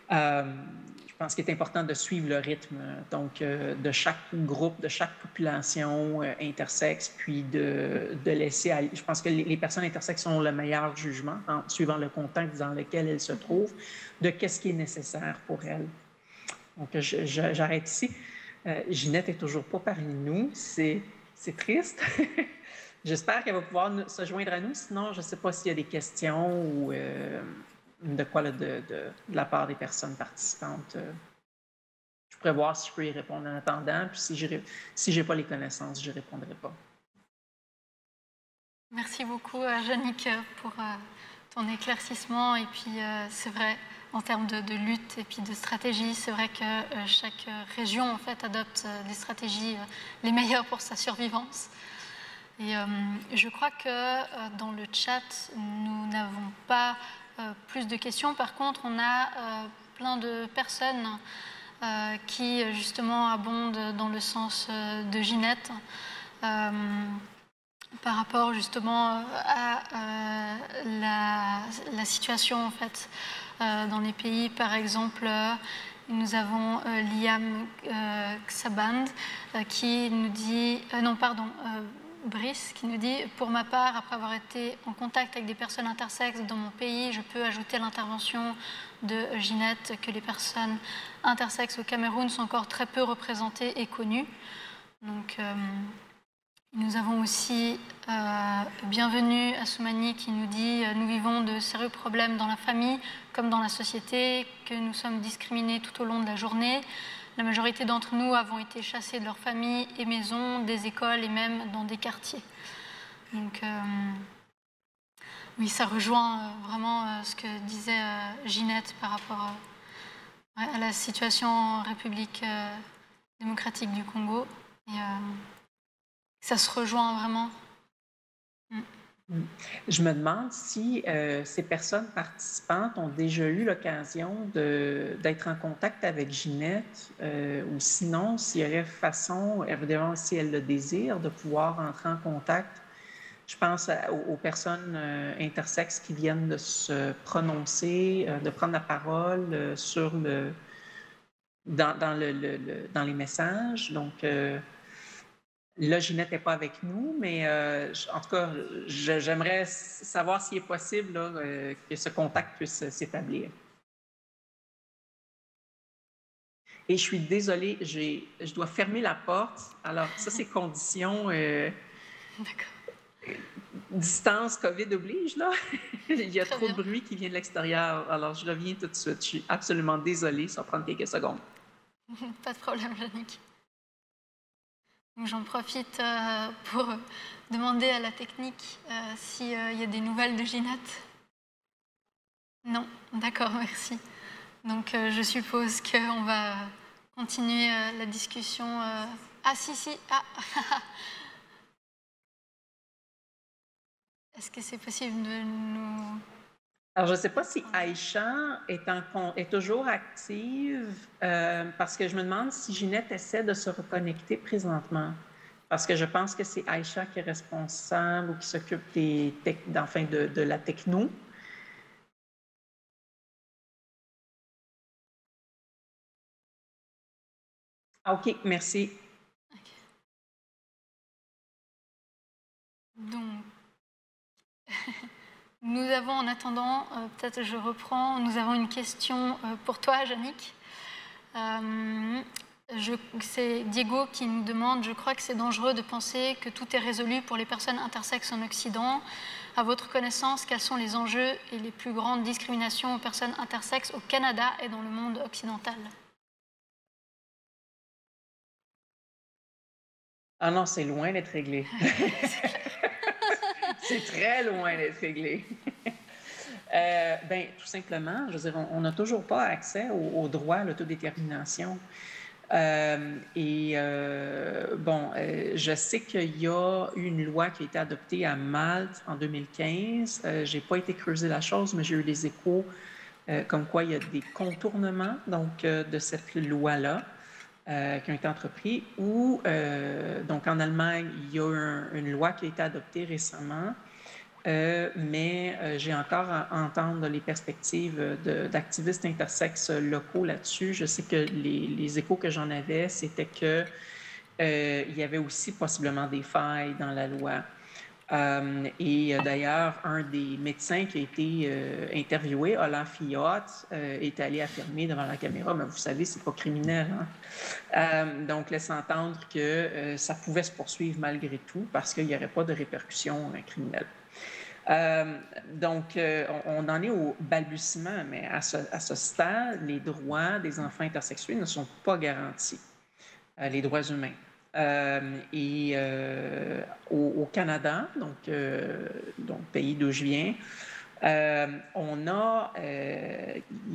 je pense qu'il est important de suivre le rythme donc, de chaque groupe, de chaque population intersexe, puis de laisser aller. Je pense que les personnes intersexes ont le meilleur jugement, suivant le contexte dans lequel elles se trouvent, de qu'est-ce qui est nécessaire pour elles. Donc, j'arrête ici. Ginette n'est toujours pas parmi nous. C'est triste. J'espère qu'elle va pouvoir se joindre à nous. Sinon, je ne sais pas s'il y a des questions ou de quoi là, de la part des personnes participantes. Je pourrais voir si je peux y répondre en attendant. Puis si je n'ai pas les connaissances, je ne répondrai pas. Merci beaucoup, Jannick, pour ton éclaircissement. Et puis, c'est vrai, en termes de lutte et puis de stratégie, c'est vrai que chaque région, en fait, adopte des stratégies les meilleures pour sa survivance. Et je crois que dans le chat, nous n'avons pas plus de questions. Par contre, on a plein de personnes qui, justement, abondent dans le sens de Ginette par rapport, justement, à la situation, en fait, dans les pays. Par exemple, nous avons Liam Xaband qui nous dit... Brice qui nous dit « Pour ma part, après avoir été en contact avec des personnes intersexes dans mon pays, je peux ajouter à l'intervention de Ginette que les personnes intersexes au Cameroun sont encore très peu représentées et connues. » Donc, nous avons aussi Bienvenue à Soumani qui nous dit « Nous vivons de sérieux problèmes dans la famille comme dans la société, que nous sommes discriminés tout au long de la journée. La majorité d'entre nous avons été chassés de leurs familles et maisons, des écoles et même dans des quartiers. » Donc, oui, ça rejoint vraiment ce que disait Ginette par rapport à la situation en République démocratique du Congo. Et ça se rejoint vraiment. Je me demande si ces personnes participantes ont déjà eu l'occasion d'être en contact avec Ginette ou sinon, s'il y aurait façon, évidemment si elle le désire, de pouvoir entrer en contact. Je pense aux personnes intersexes qui viennent de se prononcer, de prendre la parole sur dans les messages. Donc, Là, Ginette n'est pas avec nous, mais en tout cas, j'aimerais savoir s'il est possible là, que ce contact puisse s'établir. Et je suis désolée, je dois fermer la porte. Alors, ça, c'est condition. D'accord. Distance, COVID oblige, là. Il y a Très trop bien. de bruit qui vient de l'extérieur. Alors, je reviens tout de suite. Je suis absolument désolée. Ça va prendre quelques secondes. Pas de problème, Yannick. J'en profite pour demander à la technique s'il y a des nouvelles de Ginette. Non, d'accord, merci. Donc je suppose qu'on va continuer la discussion. Ah si, ah. Est-ce que c'est possible de nous... Alors, je ne sais pas si Aïcha est toujours active, parce que je me demande si Ginette essaie de se reconnecter présentement. Parce que je pense que c'est Aïcha qui est responsable ou qui s'occupe de la techno. Ah, OK, merci. Okay. Donc, nous avons en attendant, peut-être je reprends, nous avons une question pour toi, Yannick. C'est Diego qui nous demande, je crois que c'est dangereux de penser que tout est résolu pour les personnes intersexes en Occident. À votre connaissance, quels sont les enjeux et les plus grandes discriminations aux personnes intersexes au Canada et dans le monde occidental? Ah non, c'est loin d'être réglé. C'est très loin d'être réglé. Ben, tout simplement, je veux dire, on n'a toujours pas accès au droit à l'autodétermination. Je sais qu'il y a une loi qui a été adoptée à Malte en 2015. Je n'ai pas été creuser la chose, mais j'ai eu des échos comme quoi il y a des contournements donc, de cette loi-là qui ont été entrepris. Donc en Allemagne, il y a une loi qui a été adoptée récemment. Mais j'ai encore à entendre les perspectives d'activistes intersexes locaux là-dessus. Je sais que les échos que j'en avais, c'était qu'il y avait aussi possiblement des failles dans la loi. D'ailleurs, un des médecins qui a été interviewé, Olaf Fiot, est allé affirmer devant la caméra, mais vous savez, c'est pas criminel. Hein? Donc, laisse entendre que ça pouvait se poursuivre malgré tout parce qu'il n'y aurait pas de répercussions criminelles. On en est au balbutiement, mais à ce stade, les droits des enfants intersexués ne sont pas garantis, les droits humains. Au Canada, donc pays d'où je viens, il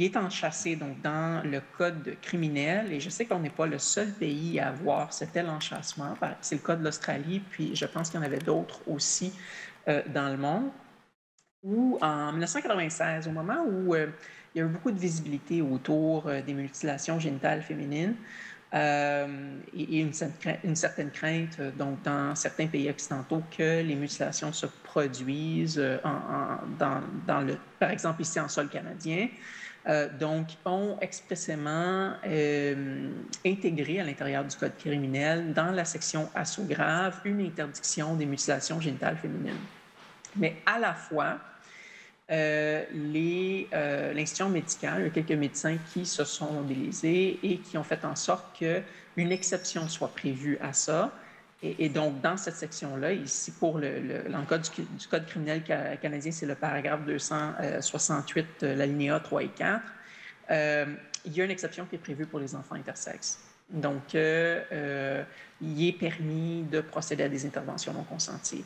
est enchâssé donc, dans le code criminel, et je sais qu'on n'est pas le seul pays à avoir ce tel enchâssement. C'est le cas de l'Australie, puis je pense qu'il y en avait d'autres aussi dans le monde, où en 1996, au moment où il y a eu beaucoup de visibilité autour des mutilations génitales féminines et une certaine crainte donc, dans certains pays occidentaux que les mutilations se produisent par exemple ici en sol canadien, donc ont expressément intégré à l'intérieur du code criminel, dans la section assaut grave, une interdiction des mutilations génitales féminines. Mais à la fois, l'institution médicale, il y a quelques médecins qui se sont mobilisés et qui ont fait en sorte qu'une exception soit prévue à ça. Et donc, dans cette section-là, ici, dans le code du Code criminel canadien, c'est le paragraphe 268, l'alinéa 3 et 4, il y a une exception qui est prévue pour les enfants intersexes. Donc, il est permis de procéder à des interventions non consenties.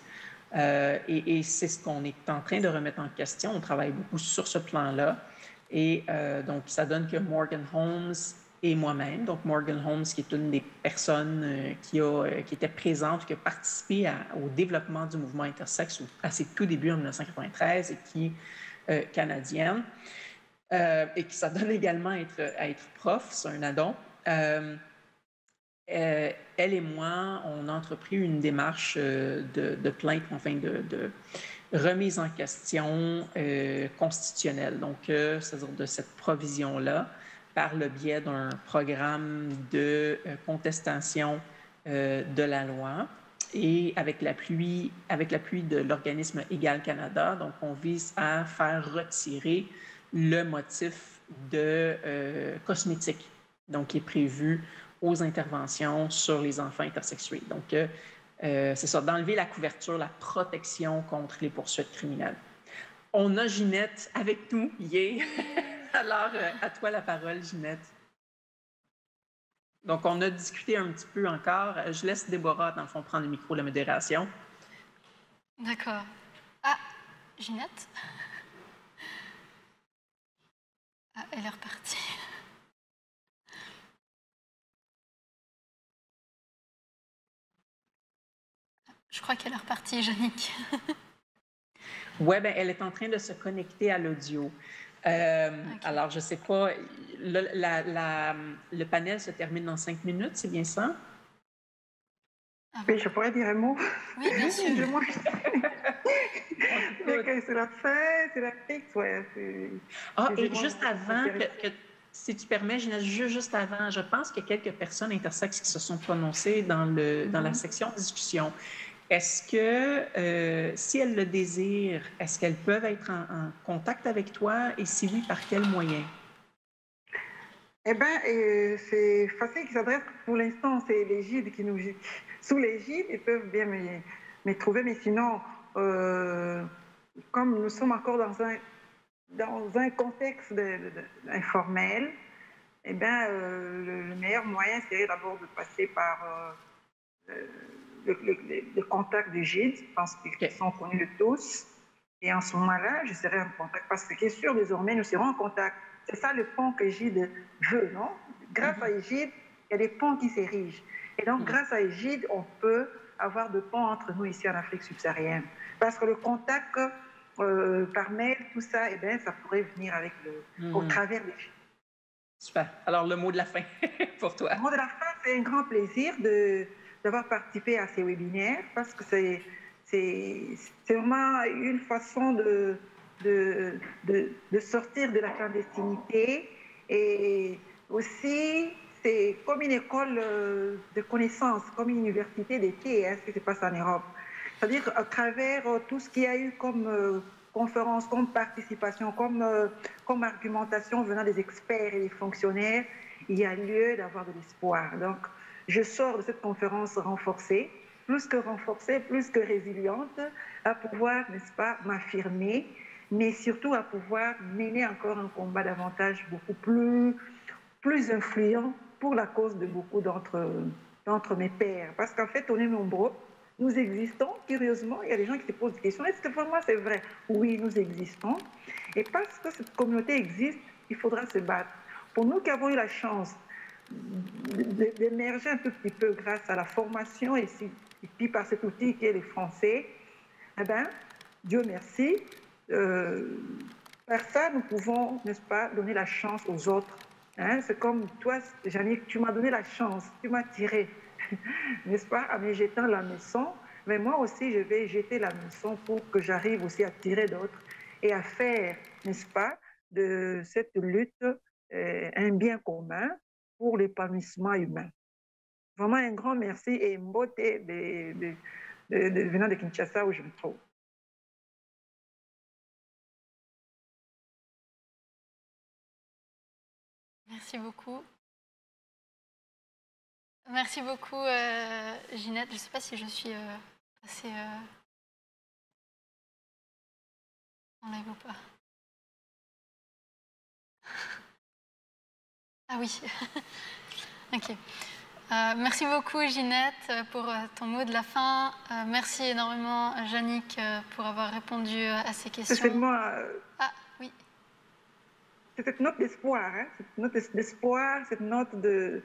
Et c'est ce qu'on est en train de remettre en question. On travaille beaucoup sur ce plan-là. Et donc, ça donne que Morgan Holmes et moi-même, donc Morgan Holmes, qui est une des personnes qui était présente, qui a participé au développement du mouvement intersexe à ses tout débuts en 1993 et qui est canadienne, et qui s'adonne également à être prof, c'est un addon. Elle et moi, on a entrepris une démarche de plainte, enfin de remise en question constitutionnelle, donc c'est-à-dire de cette provision-là, par le biais d'un programme de contestation de la loi. et avec l'appui de l'organisme Égal Canada, donc on vise à faire retirer le motif de cosmétique, donc qui est prévu aux interventions sur les enfants intersexués. Donc, c'est ça, d'enlever la couverture, la protection contre les poursuites criminelles. On a Ginette avec nous, yeah! Alors, à toi la parole, Ginette. Donc, on a discuté un petit peu encore. Je laisse Déborah, dans le fond, prendre le micro de la modération. D'accord. Ah, Ginette? Ah, elle est repartie. Je crois qu'elle est repartie, Yannick. Oui, ben, elle est en train de se connecter à l'audio. Okay. Alors, je ne sais pas, le panel se termine dans 5 minutes, c'est bien ça? Ah, oui, je pourrais dire un mot. Oui, bien sûr. C'est la fin, c'est la fixe, ouais. Ah, et juste avant, si tu permets, juste avant, je pense qu'il y a quelques personnes intersexes qui se sont prononcées dans la section discussion. Est-ce que, si elles le désirent, est-ce qu'elles peuvent être en contact avec toi? Et si oui, par quel moyen? Eh bien, c'est facile qu'ils s'adressent. Pour l'instant, c'est l'égide qui nous... Sous l'égide, ils peuvent bien me trouver. Mais sinon, comme nous sommes encore dans un contexte informel, eh bien, le meilleur moyen serait d'abord de passer par... le contact du GID, je pense qu'ils sont connus de tous. Et en ce moment-là, je serai en contact. Parce que, c'est sûr, désormais, nous serons en contact. C'est ça le pont que GID veut, non? Grâce à GID, il y a des ponts qui s'érigent. Et donc, grâce à GID, on peut avoir de ponts entre nous ici en Afrique subsaharienne. Parce que le contact par mail, tout ça, eh bien, ça pourrait venir avec au travers des GID. Super. Alors, le mot de la fin pour toi. Le mot de la fin, c'est un grand plaisir d'avoir participé à ces webinaires parce que c'est vraiment une façon de sortir de la clandestinité et aussi c'est comme une école de connaissances, comme une université d'été, ce qui se passe en Europe. C'est-à-dire qu'à travers tout ce qu'il y a eu comme conférence, comme participation, comme argumentation venant des experts et des fonctionnaires, il y a lieu d'avoir de l'espoir. Donc, je sors de cette conférence renforcée, plus que résiliente, à pouvoir, n'est-ce pas, m'affirmer, mais surtout à pouvoir mener encore un combat davantage beaucoup plus influent pour la cause de beaucoup d'entre mes pairs. Parce qu'en fait, on est nombreux, nous existons, curieusement, il y a des gens qui se posent des questions, est-ce que vraiment c'est vrai? Oui, nous existons. Et parce que cette communauté existe, il faudra se battre. Pour nous qui avons eu la chance d'émerger un tout petit peu grâce à la formation et puis par cet outil qui est le français, eh bien, Dieu merci, par ça, nous pouvons, n'est-ce pas, donner la chance aux autres. Hein? C'est comme toi, Yannick, tu m'as donné la chance, tu m'as tiré, n'est-ce pas, en me jetant la leçon, mais moi aussi, je vais jeter la leçon pour que j'arrive aussi à tirer d'autres et à faire, n'est-ce pas, de cette lutte un bien commun pour l'épanouissement humain. Vraiment un grand merci et une beauté venant de Kinshasa où je me trouve. Merci beaucoup. Merci beaucoup, Ginette. Je ne sais pas si je suis assez en live ou pas. Ah oui. Ok. Merci beaucoup, Ginette, pour ton mot de la fin. Merci énormément, Yannick, pour avoir répondu à ces questions. C'est seulement... Ah, oui. C'est cette note d'espoir, hein? Cette note d'espoir, cette note de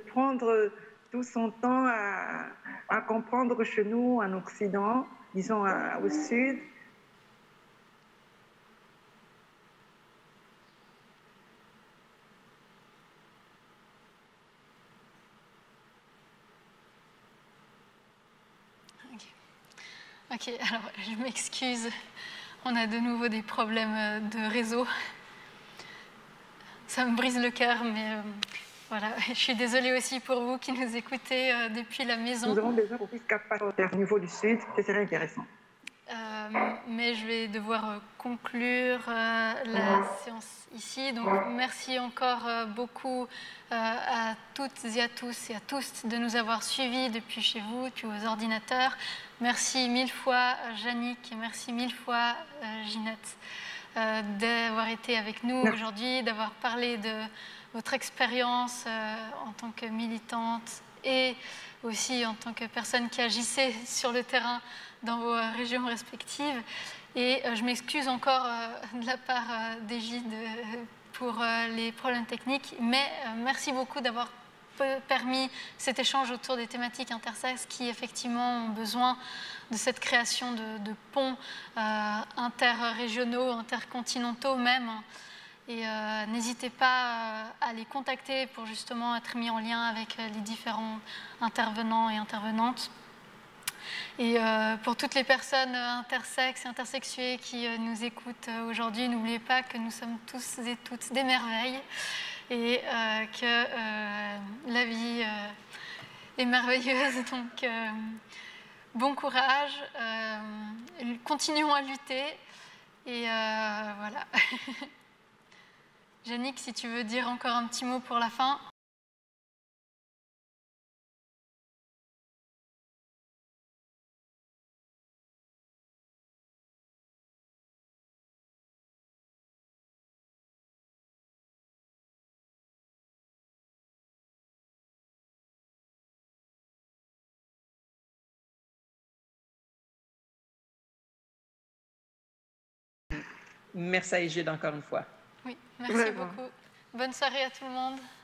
prendre tout son temps à comprendre que chez nous, en Occident, disons au Sud, Ok, alors je m'excuse, on a de nouveau des problèmes de réseau. Ça me brise le cœur, mais Voilà, je suis désolée aussi pour vous qui nous écoutez depuis la maison. Nous avons besoin qu'on puisse capter au niveau du sud, ce serait intéressant. Mais je vais devoir conclure la séance ici. Donc, merci encore beaucoup à toutes et à tous de nous avoir suivis depuis chez vous, depuis vos ordinateurs. Merci mille fois Yannick et merci mille fois Ginette d'avoir été avec nous aujourd'hui, d'avoir parlé de votre expérience en tant que militante et aussi en tant que personne qui agissait sur le terrain dans vos régions respectives. Et je m'excuse encore de la part d'Égide pour les problèmes techniques, mais merci beaucoup d'avoir permis cet échange autour des thématiques intersexes qui effectivement ont besoin de cette création de ponts interrégionaux, intercontinentaux même. Et n'hésitez pas à les contacter pour justement être mis en lien avec les différents intervenants et intervenantes. Et pour toutes les personnes intersexes et intersexuées qui nous écoutent aujourd'hui, n'oubliez pas que nous sommes tous et toutes des merveilles et que la vie est merveilleuse. Donc, bon courage, continuons à lutter et voilà. Yannick, si tu veux dire encore un petit mot pour la fin. Merci à Égide encore une fois. Oui, merci beaucoup. Bonne soirée à tout le monde.